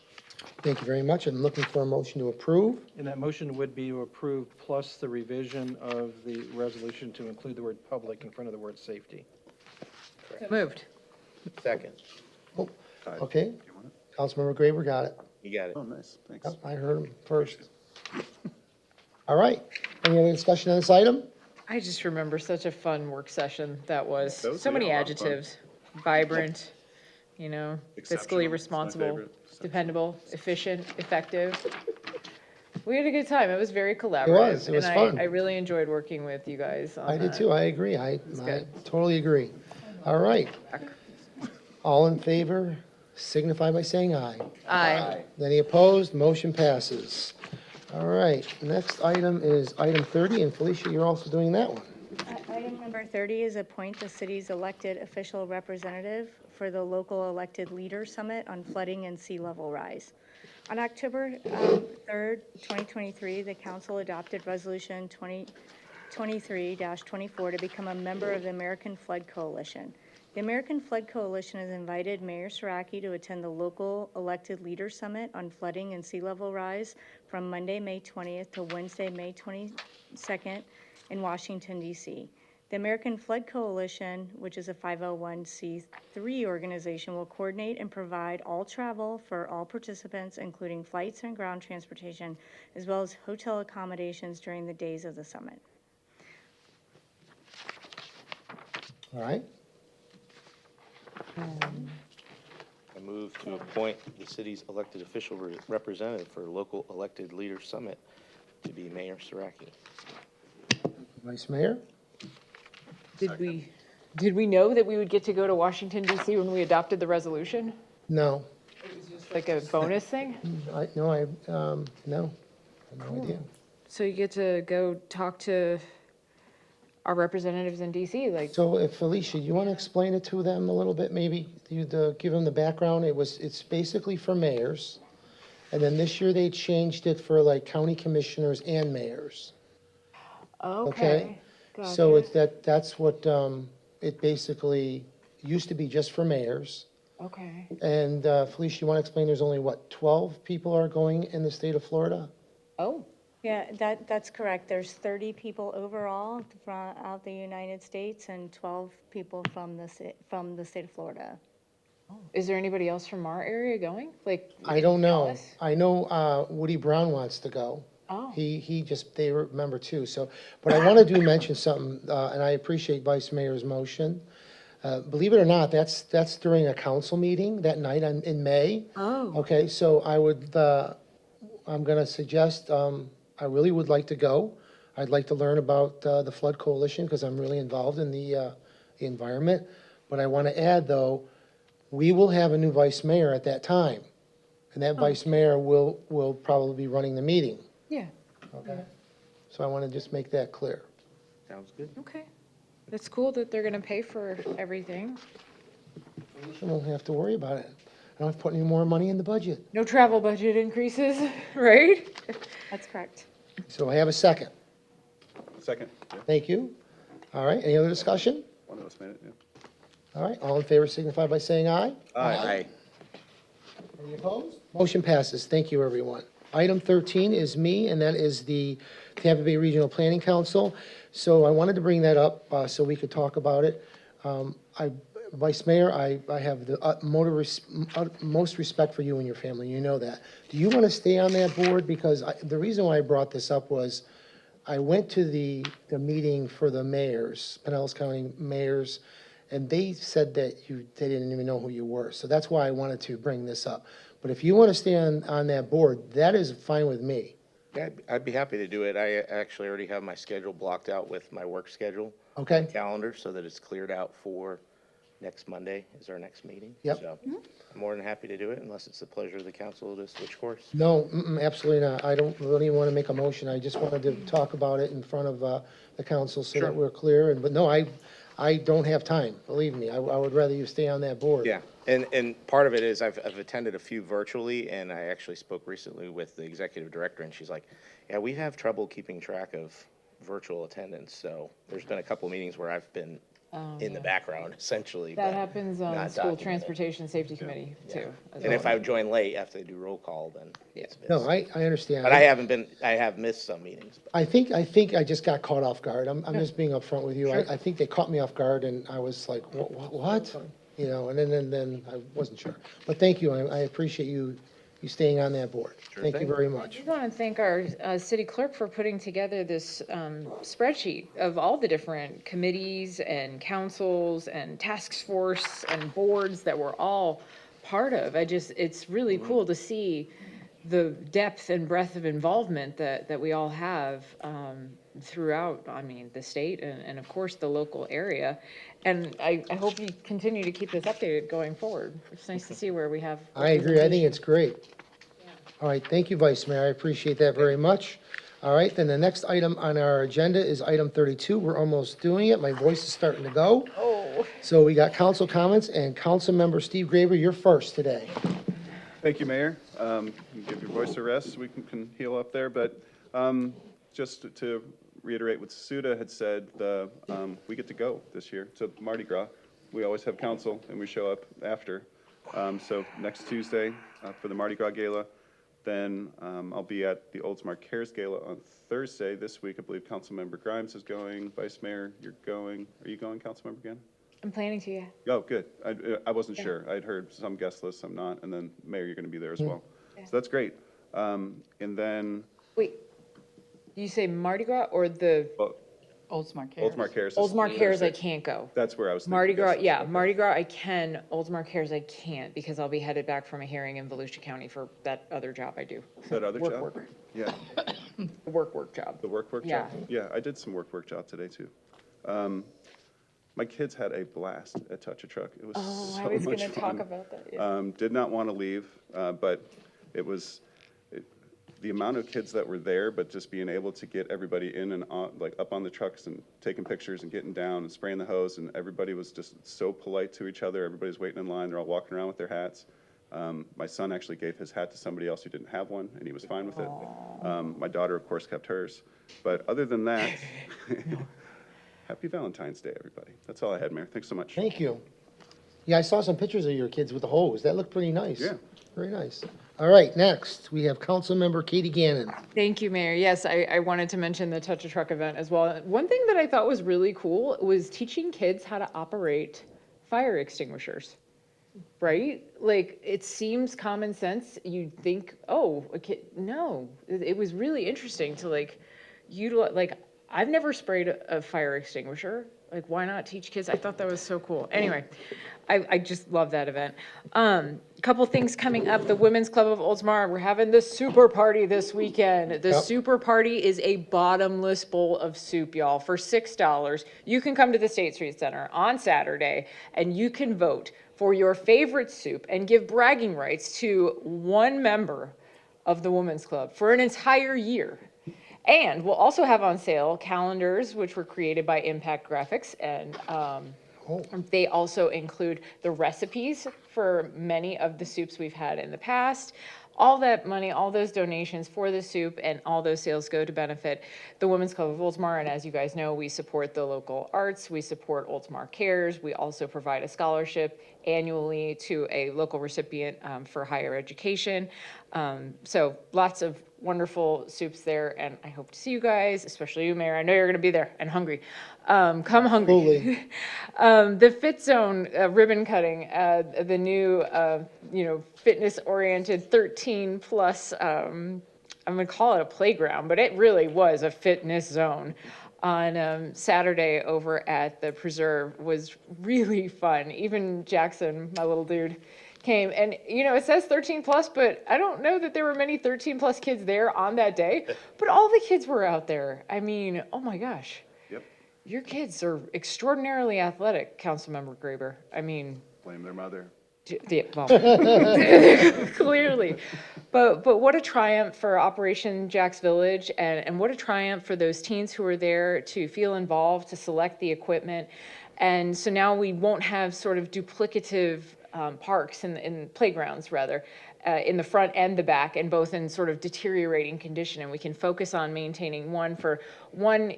Thank you very much. I'm looking for a motion to approve. And that motion would be to approve plus the revision of the resolution to include the word public in front of the word safety. Moved. Second. Oh, okay. Councilmember Graber got it. You got it. Oh, nice, thanks. Yep, I heard him first. All right. Any other discussion on this item? I just remember such a fun work session that was. That was So many a lot of fun. adjectives. Vibrant, Exceptional, fiscally it's my responsible, favorite. dependable, efficient, effective. We had a good time. It was very collaborative. It was and fun. I really enjoyed working with you guys on I did that. too. I agree. I good. totally agree. All right. All in favor, signify by saying aye. Aye. Any opposed? Motion passes. All right, next item is item 30, and Felicia, you're also doing that one. Item number 30 is appoint the city's elected official representative for the local elected leader summit on flooding and sea level rise. On October 3rd, 2023, the council adopted resolution 2023-24 to become a member of the American Flood Coalition. The American Flood Coalition has invited Mayor Saraki to attend the local elected leader summit on flooding and sea level rise from Monday, May 20th to Wednesday, May 22nd in Washington, D.C. The American Flood Coalition, which is a 501c3 organization, will coordinate and provide all travel for all participants, including flights and ground transportation, as well as hotel accommodations during the days of the summit. All right, I move to appoint the city's elected official representative for local elected leader summit to be Mayor Saraki. Vice Mayor? Did we Did we know that we would get to go to Washington DC when we adopted the resolution? No, Just like a bonus thing? no, no, I have no idea. So you get to go talk to our representatives in DC, like, So if Felicia, you want to explain it to them a little bit, maybe? Give them the background. It's basically for mayors. And then this year they changed it for like county commissioners and mayors. okay. So Gotcha. that's what, it basically used to be just for mayors. Okay. And Felicia, you want to explain, there's only, what, 12 people are going in the state of Florida? Oh, Yeah, that's correct. There's 30 people overall from out the United States and 12 people from the state of Florida. is there anybody else from our area going? Like, I don't know. Dallas? I know Woody Brown wants to go. Oh. They remember too, so, but I want to mention something, and I appreciate Vice Mayor's motion. Believe it or not, that's during a council meeting that night in May. Oh. Okay, so I'm gonna suggest, I really would like to go. I'd like to learn about the Flood Coalition, because I'm really involved in the environment. But I want to add, though, we will have a new vice mayor at that time, and that vice mayor will probably be running the meeting. Yeah, Okay. So I want to just make that clear. Sounds good. okay. That's cool that they're gonna pay for everything. I won't have to worry about it. I don't have to put any more money in the budget. No travel budget increases, right? That's correct. So I have a second. Second, yeah, Thank you. All right, any other discussion? one of us made it, yeah. All right, all in favor signify by saying aye. Aye. Any opposed? Motion passes. Thank you, everyone. Item 13 is me, and that is the Tampa Bay Regional Planning Council. So I wanted to bring that up so we could talk about it. Vice Mayor, I have the utmost respect for you and your family. You know that. Do you want to stay on that board? Because the reason why I brought this up was I went to the meeting for the mayors, Pinellas County mayors, and they said that they didn't even know who you were. So that's why I wanted to bring this up. But if you want to stay on that board, that is fine with me. Yeah, I'd be happy to do it. I actually already have my schedule blocked out with my work schedule. Okay. Calendar, so that it's cleared out for next Monday is our next meeting. Yep. So I'm more than happy to do it unless it's the pleasure of the council to switch course. No, absolutely not. I don't really want to make a motion. I just wanted to talk about it in front of the council so Sure. that we're clear. But no, I don't have time, believe me. I would rather you stay on that board. Yeah, and part of it is I've attended a few virtually, and I actually spoke recently with the executive director, and she's like, yeah, we have trouble keeping track of virtual attendance. So there's been a couple meetings where I've been in the background, essentially. That but happens on not School documented. Transportation Safety Committee, too. as And if well. I join late after they do roll call, then it's missed. No, I understand. But I have missed some meetings. I think I just got caught off guard. I'm just being upfront with you. I think they caught me off guard, and I was like, what? You know, and then I wasn't sure. But thank you. I appreciate you staying on that board. Thank you thing. very I much. do want to thank our city clerk for putting together this spreadsheet of all the different committees and councils and task force and boards that we're all part of. It's really cool to see the depth and breadth of involvement that we all have throughout, I mean, the state and of course the local area. And I hope you continue to keep this updated going forward. It's nice to see where we have. I agree. I think it's great. All right, thank you, Vice Mayor. I appreciate that very much. All right, then the next item on our agenda is item 32. We're almost doing it. My voice is starting to go. Oh. So we got council comments, and Councilmember Steve Graver, you're first today. Thank you, Mayor. Give your voice a rest so we can heal up there. But just to reiterate what Suda had said, we get to go this year to Mardi Gras. We always have council, and we show up after. So next Tuesday for the Mardi Gras Gala. Then I'll be at the Oldsmar Cares Gala on Thursday. This week, I believe Councilmember Grimes is going. Vice Mayor, you're going. Are you going, Councilmember again? I'm planning to, yeah. Oh, good. I wasn't sure. I'd heard some guest lists, some not. And then Mayor, you're going to be there as well. So that's great. And then, Wait, you say Mardi Gras or the well, Oldsmar Cares. Oldsmar Cares. is Oldsmar Cares? I Thursday. can't go. That's where I was thinking. Mardi Gras, yes. yeah, Okay. Mardi Gras I can. Oldsmar Cares I can't because I'll be headed back from a hearing in Volusia County for that other job I do. That other Work, job? work. Yeah, The work job. the work Yeah. job? Yeah, I did some work job today, too. My kids had a blast at Touch a Truck. It was Oh, so I was much gonna fun. talk about that, yeah. Did not want to leave, but the amount of kids that were there, but just being able to get everybody in and on, like up on the trucks and taking pictures and getting down and spraying the hose, and everybody was just so polite to each other. Everybody's waiting in line. They're all walking around with their hats. My son actually gave his hat to somebody else who didn't have one, and he was fine with it. My daughter, of course, kept hers. But other than that, happy Valentine's Day, everybody. That's all I had, Mayor. Thanks so much. Thank you. Yeah, I saw some pictures of your kids with the hose. That looked pretty nice. Yeah. Very nice. All right, next, we have Councilmember Katie Gannon. Thank you, Mayor. Yes, I wanted to mention the Touch a Truck event as well. One thing that I thought was really cool was teaching kids how to operate fire extinguishers, right? Like, it seems common sense. You'd think, oh, a kid, no. It was really interesting to like, utilize, like, I've never sprayed a fire extinguisher. Like, why not teach kids? I thought that was so cool. Anyway, I just love that event. Couple things coming up. The Women's Club of Oldsmar, we're having the super party this weekend. The super party is a bottomless bowl of soup, y'all, for $6. You can come to the State Street Center on Saturday and you can vote for your favorite soup and give bragging rights to one member of the Women's Club for an entire year. And we'll also have on sale calendars, which were created by Impact Graphics, and they also include the recipes for many of the soups we've had in the past. All that money, all those donations for the soup and all those sales go to benefit the Women's Club of Oldsmar. And as you guys know, we support the local arts. We support Oldsmar Cares. We also provide a scholarship annually to a local recipient for higher education. So lots of wonderful soups there, and I hope to see you guys, especially you, Mayor. I know you're going to be there and hungry. Come hungry. The Fit Zone ribbon cutting, the new, fitness-oriented 13 plus. I'm going to call it a playground, but it really was a fitness zone. On Saturday over at the Preserve was really fun. Even Jackson, my little dude, came, and it says 13 plus, but I don't know that there were many 13 plus kids there on that day, but all the kids were out there. I mean, oh my gosh. Yep. Your kids are extraordinarily athletic, Councilmember Graber. I mean, Blame their mother. well, clearly, but what a triumph for Operation Jack's Village, and what a triumph for those teens who were there to feel involved, to select the equipment. And so now we won't have sort of duplicative parks in playgrounds, rather, in the front and the back, and both in sort of deteriorating condition. And we can focus on maintaining one for one,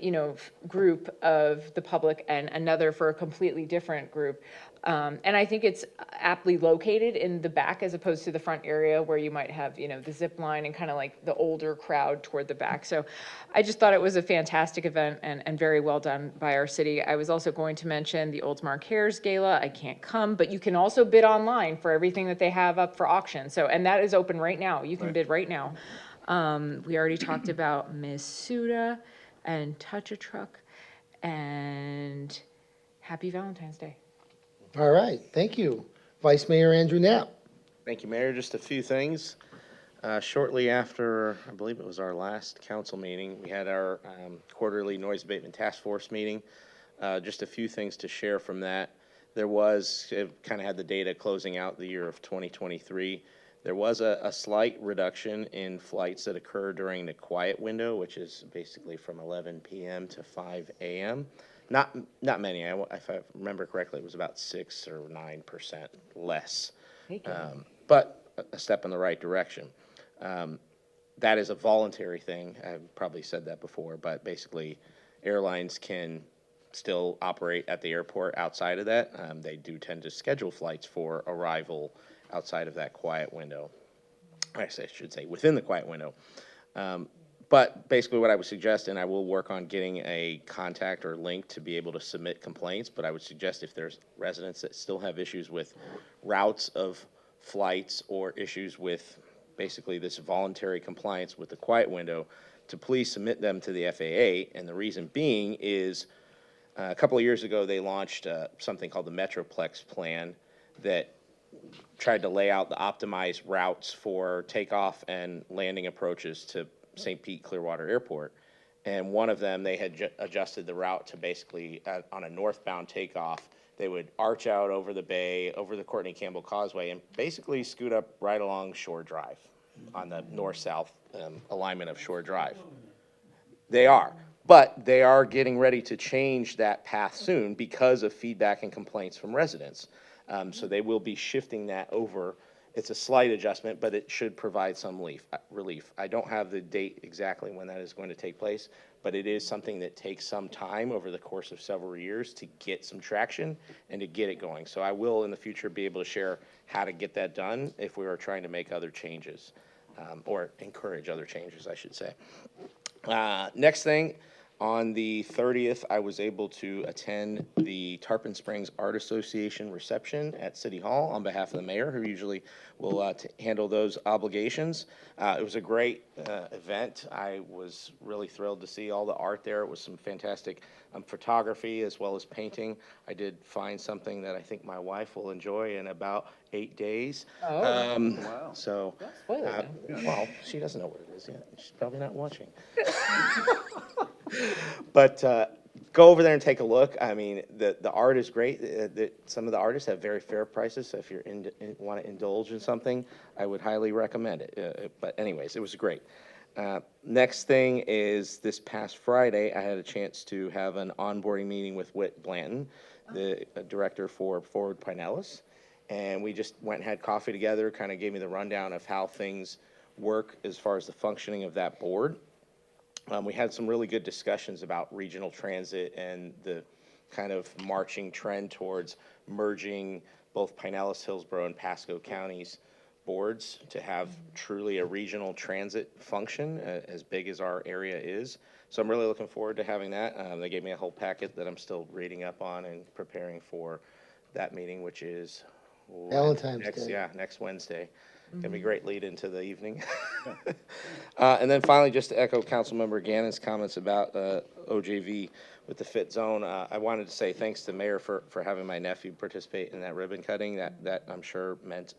group of the public and another for a completely different group. And I think it's aptly located in the back as opposed to the front area where you might have, the zip line and kind of like the older crowd toward the back. So I just thought it was a fantastic event and very well done by our city. I was also going to mention the Oldsmar Cares Gala. I can't come, but you can also bid online for everything that they have up for auction. So, and that is open right now. You can bid right now. We already talked about Miss Suda and Touch a Truck, and happy Valentine's Day. All right, thank you. Vice Mayor Andrew Knapp. Thank you, Mayor. Just a few things. Shortly after, I believe it was our last council meeting, we had our quarterly noise abatement task force meeting. Just a few things to share from that. It kind of had the data closing out the year of 2023. There was a slight reduction in flights that occur during the quiet window, which is basically from 11 p.m. to 5 a.m. Not many. If I remember correctly, it was about 6 or 9% less. But a step in the right direction. That is a voluntary thing. I've probably said that before, but basically airlines can still operate at the airport outside of that. They do tend to schedule flights for arrival outside of that quiet window. I should say within the quiet window. But basically what I would suggest, and I will work on getting a contact or link to be able to submit complaints, but I would suggest if there's residents that still have issues with routes of flights or issues with basically this voluntary compliance with the quiet window, to please submit them to the FAA. And the reason being is a couple of years ago, they launched something called the Metroplex plan that tried to lay out the optimized routes for takeoff and landing approaches to St. Pete Clearwater Airport. And one of them, they had adjusted the route to basically, on a northbound takeoff, they would arch out over the bay, over the Courtney Campbell Causeway, and basically scoot up right along Shore Drive on the north-south alignment of Shore Drive. They are. But they are getting ready to change that path soon because of feedback and complaints from residents. So they will be shifting that over. It's a slight adjustment, but it should provide some relief. I don't have the date exactly when that is going to take place, but it is something that takes some time over the course of several years to get some traction and to get it going. So I will in the future be able to share how to get that done if we are trying to make other changes, or encourage other changes, I should say. Next thing, on the 30th, I was able to attend the Tarpon Springs Art Association reception at City Hall on behalf of the mayor, who usually will handle those obligations. It was a great event. I was really thrilled to see all the art there. It was some fantastic photography as well as painting. I did find something that I think my wife will enjoy in about 8 days. Oh, Wow. So, well, she doesn't know what it is yet. She's probably not watching. But go over there and take a look. I mean, the art is great. Some of the artists have very fair prices, so if you want to indulge in something, I would highly recommend it. But anyways, it was great. Next thing is this past Friday, I had a chance to have an onboarding meeting with Whit Blanton, the director for Forward Pinellas. And we just went and had coffee together, kind of gave me the rundown of how things work as far as the functioning of that board. We had some really good discussions about regional transit and the kind of marching trend towards merging both Pinellas, Hillsborough, and Pasco counties boards to have truly a regional transit function as big as our area is. So I'm really looking forward to having that. They gave me a whole packet that I'm still reading up on and preparing for that meeting, which is Valentine's Day. Yeah, next Wednesday. Gonna be a great lead into the evening. And then finally, just to echo Councilmember Gannon's comments about OJV with the fit zone, I wanted to say thanks to Mayor for having my nephew participate in that ribbon cutting. That I'm sure meant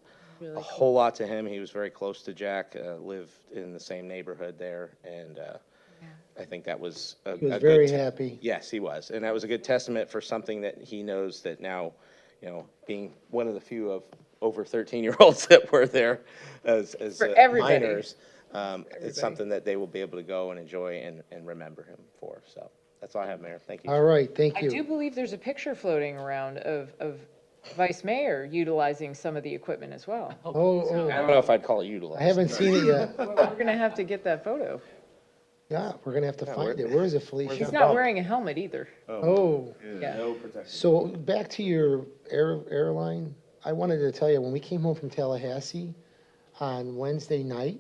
a whole lot to him. He was very close to Jack, lived in the same neighborhood there, and I think that was He was very happy. Yes, he was, and that was a good testament for something that he knows that now, you know, being one of the few of over 13-year-olds that were there as minors, it's something that they will be able to go and enjoy and remember him for. So that's all I have, Mayor. Thank you. All right, thank I you. do believe there's a picture floating around of Vice Mayor utilizing some of the equipment as well. I don't know if I'd call it utilized. I haven't seen it yet. We're gonna have to get that photo. Yeah, we're gonna have to find it. Where is it, Felicia? He's not wearing a helmet either. Oh, Yeah. No protection. so back to your airline, I wanted to tell you, when we came home from Tallahassee on Wednesday night,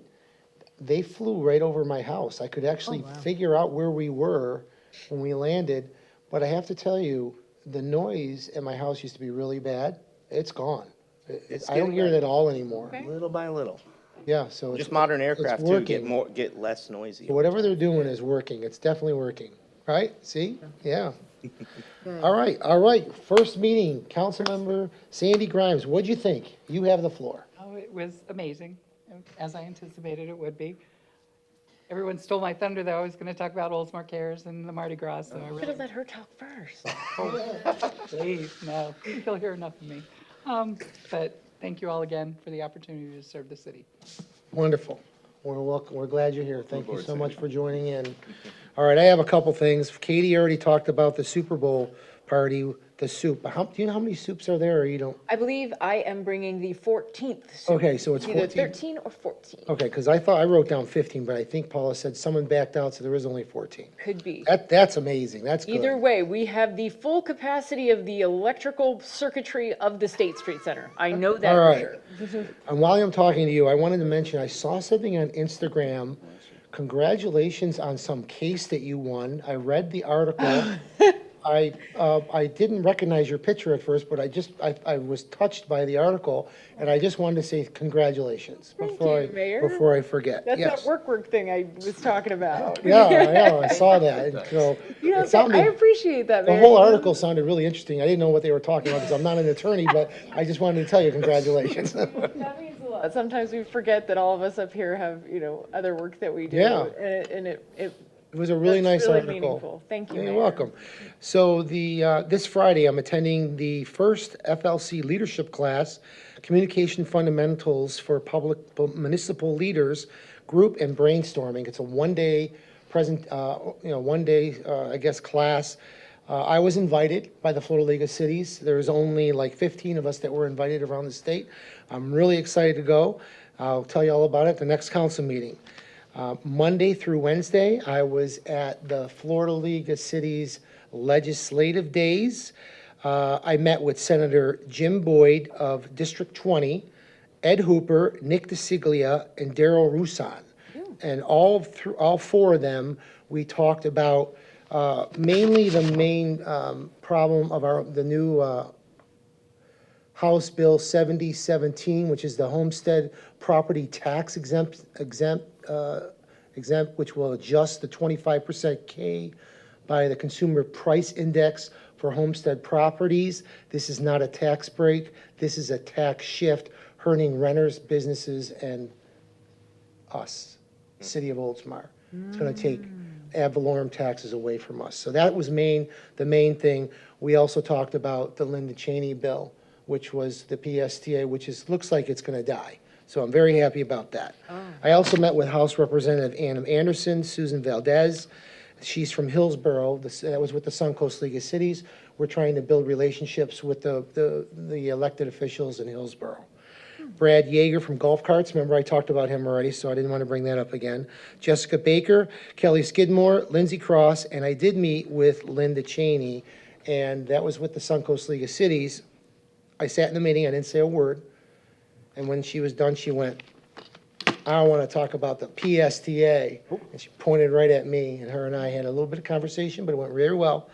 they flew right over my house. I could actually figure out where we were when we landed, but I have to tell you, the noise at my house used to be really bad. It's gone. I don't hear it at all anymore. Little by little. Yeah, so it's Just modern aircraft too working. get less noisy. So whatever they're doing is working. It's definitely working, right? See? Yeah. All right. First meeting, Councilmember Sandy Grimes. What'd you think? You have the floor. Oh, it was amazing, as I anticipated it would be. Everyone stole my thunder, though. I was going to talk about Oldsmar Cares and the Mardi Gras, so I Should really... have let her talk first. Please, no, you'll hear enough of me. But thank you all again for the opportunity to serve the city. Wonderful. We're welcome. We're glad you're here. Thank you so much for joining in. All right, I have a couple things. Katie already talked about the Super Bowl party, the soup. Do you know how many soups are there, or you don't? I believe I am bringing the 14th. soup. Okay, so it's Either 14. 13 or 14. Okay, because I thought I wrote down 15, but I think Paula said someone backed out, so there is only 14. Could be. That's amazing. That's good. Either way, we have the full capacity of the electrical circuitry of the State Street Center. I know that All for right. sure. And while I'm talking to you, I wanted to mention, I saw something on Instagram. Congratulations on some case that you won. I read the article. I didn't recognize your picture at first, but I was touched by the article, and I just wanted to say congratulations before I forget. That's Yes. that work thing I was talking about. Yeah, I know, I saw that. And so Yeah, it sounded, I appreciate that, the Mary. whole article sounded really interesting. I didn't know what they were talking about because I'm not an attorney, but I just wanted to tell you congratulations. That means a lot. Sometimes we forget that all of us up here have, other work that we do. Yeah. And it It was a really nice really article. meaningful. Thank you, You're Mayor. welcome. So this Friday, I'm attending the first FLC leadership class, Communication Fundamentals for Public Municipal Leaders Group and Brainstorming. It's a one-day I guess, class. I was invited by the Florida League of Cities. There's only like 15 of us that were invited around the state. I'm really excited to go. I'll tell you all about it at the next council meeting. Monday through Wednesday, I was at the Florida League of Cities Legislative Days. I met with Senator Jim Boyd of District 20, Ed Hooper, Nick DeCiglia, and Daryl Roussan. And all four of them, we talked about mainly the main problem of the new House Bill 7017, which is the homestead property tax exempt, which will adjust the 25% K by the Consumer Price Index for homestead properties. This is not a tax break. This is a tax shift, hurting renters, businesses, and us, City of Oldsmar. It's going to take ad valorem taxes away from us. So that was the main thing. We also talked about the Linda Cheney bill, which was the PSTA, which looks like it's going to die. So I'm very happy about that. I also met with House Representative Anna Anderson, Susan Valdez. She's from Hillsborough. That was with the Suncoast League of Cities. We're trying to build relationships with the elected officials in Hillsborough. Brad Yeager from Golf Carts. Remember, I talked about him already, so I didn't want to bring that up again. Jessica Baker, Kelly Skidmore, Lindsay Cross, and I did meet with Linda Cheney, and that was with the Suncoast League of Cities. I sat in the meeting, I didn't say a word, and when she was done, she went, I want to talk about the PSTA, and she pointed right at me, and her and I had a little bit of conversation, but it went very well.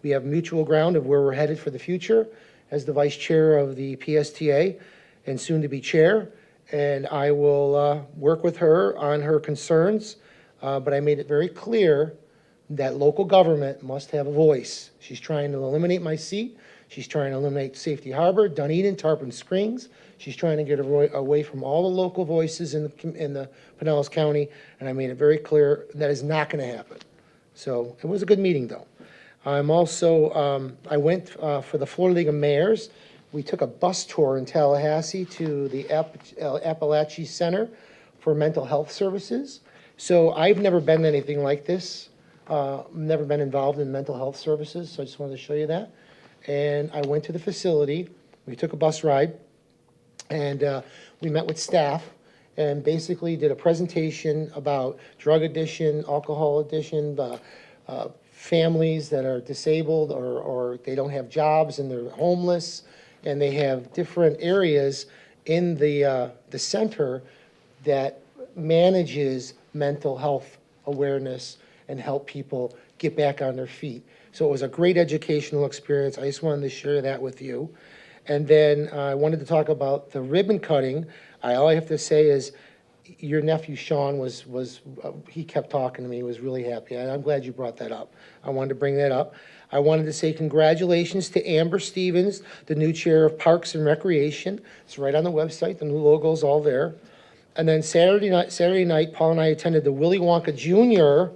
We have mutual ground of where we're headed for the future as the vice chair of the PSTA and soon to be chair, and I will work with her on her concerns, but I made it very clear that local government must have a voice. She's trying to eliminate my seat. She's trying to eliminate Safety Harbor, Dunedin, Tarpon Springs. She's trying to get away from all the local voices in the Pinellas County, and I made it very clear that is not going to happen. So it was a good meeting, though. I'm also, I went for the Florida League of Mayors. We took a bus tour in Tallahassee to the Appalachia Center for Mental Health Services. So I've never been anything like this. Never been involved in mental health services, so I just wanted to show you that. And I went to the facility. We took a bus ride, and we met with staff and basically did a presentation about drug addiction, alcohol addiction, families that are disabled or they don't have jobs and they're homeless, and they have different areas in the center that manages mental health awareness and help people get back on their feet. So it was a great educational experience. I just wanted to share that with you. And then I wanted to talk about the ribbon cutting. All I have to say is your nephew Sean he kept talking to me. He was really happy. And I'm glad you brought that up. I wanted to bring that up. I wanted to say congratulations to Amber Stevens, the new chair of Parks and Recreation. It's right on the website. The new logo's all there. And then Saturday night, Paul and I attended the Willy Wonka Jr.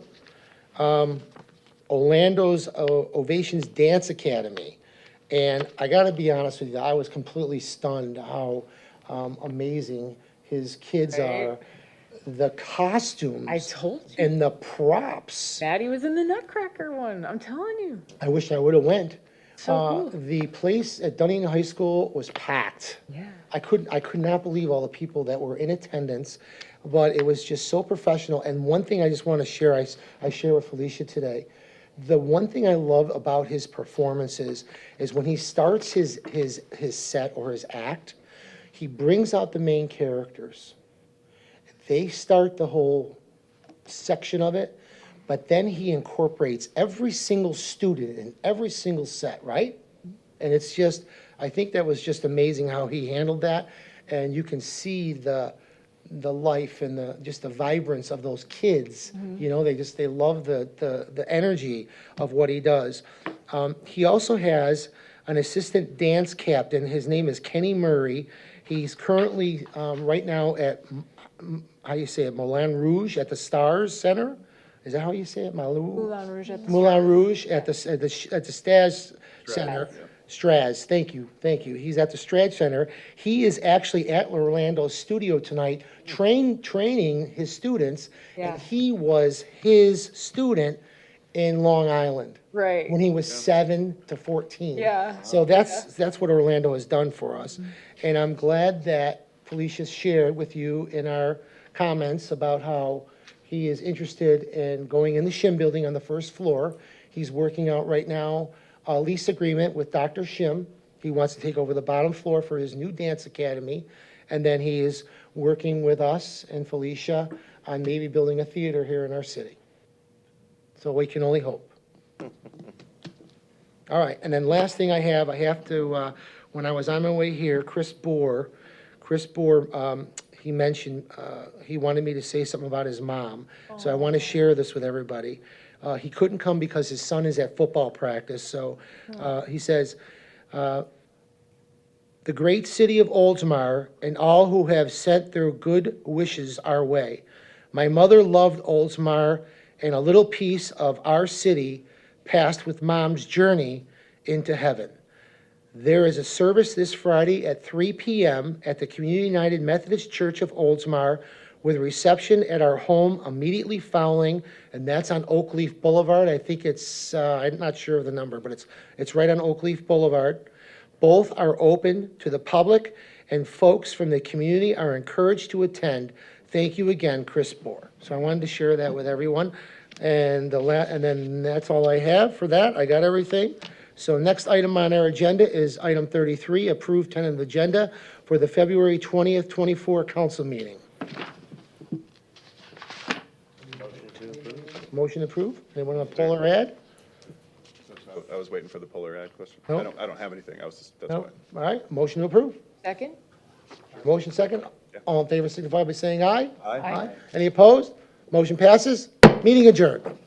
Orlando's Ovations Dance Academy. And I got to be honest with you, I was completely stunned how amazing his kids are. The costumes. I told you. And the props. Maddie was in the Nutcracker one. I'm telling you. I wish I would have went. So cool. The place at Dunedin High School was packed. Yeah. I could not believe all the people that were in attendance, but it was just so professional. And one thing I just want to share, I share with Felicia today. The one thing I love about his performances is when he starts his set or his act, he brings out the main characters. They start the whole section of it, but then he incorporates every single student in every single set, right? And it's just, I think that was just amazing how he handled that. And you can see the life and just the vibrance of those kids. You know, they love the energy of what he does. He also has an assistant dance captain. His name is Kenny Murray. He's currently right now at Moulin Rouge at the Stars Center is that how you say it? Moulin Rouge at the Moulin Rouge at the Stas Center. Straz, thank you. He's at the Straz Center. He is actually at Orlando's studio tonight, training his students. Yeah. And he was his student in Long Island. Right. When he was 7 to 14. Yeah. So that's what Orlando has done for us. And I'm glad that Felicia shared with you in our comments about how he is interested in going in the Shim building on the first floor. He's working out right now a lease agreement with Dr. Shim. He wants to take over the bottom floor for his new dance academy. And then he is working with us and Felicia on maybe building a theater here in our city. So we can only hope. All right, and then last thing I have to, when I was on my way here, Chris Bohr, he mentioned, he wanted me to say something about his mom. So I want to share this with everybody. He couldn't come because his son is at football practice, so he says, the great city of Oldsmar and all who have sent their good wishes our way. My mother loved Oldsmar, and a little piece of our city passed with Mom's journey into heaven. There is a service this Friday at 3 p.m. at the Community United Methodist Church of Oldsmar with a reception at our home immediately following, and that's on Oakleaf Boulevard. I think it's, I'm not sure of the number, but it's right on Oakleaf Boulevard. Both are open to the public, and folks from the community are encouraged to attend. Thank you again, Chris Bohr. So I wanted to share that with everyone. And then that's all I have for that. I got everything. So next item on our agenda is item 33, approved tentative agenda for the February 20th, 24 council meeting. Motion approved. Anyone want to pull or add? I was waiting for the polar ad question. No. I don't have anything. I was just, that's No? why. All right, motion to approve. Second? Motion second. All in favor signify by saying aye. Aye. Any opposed? Motion passes. Meeting adjourned.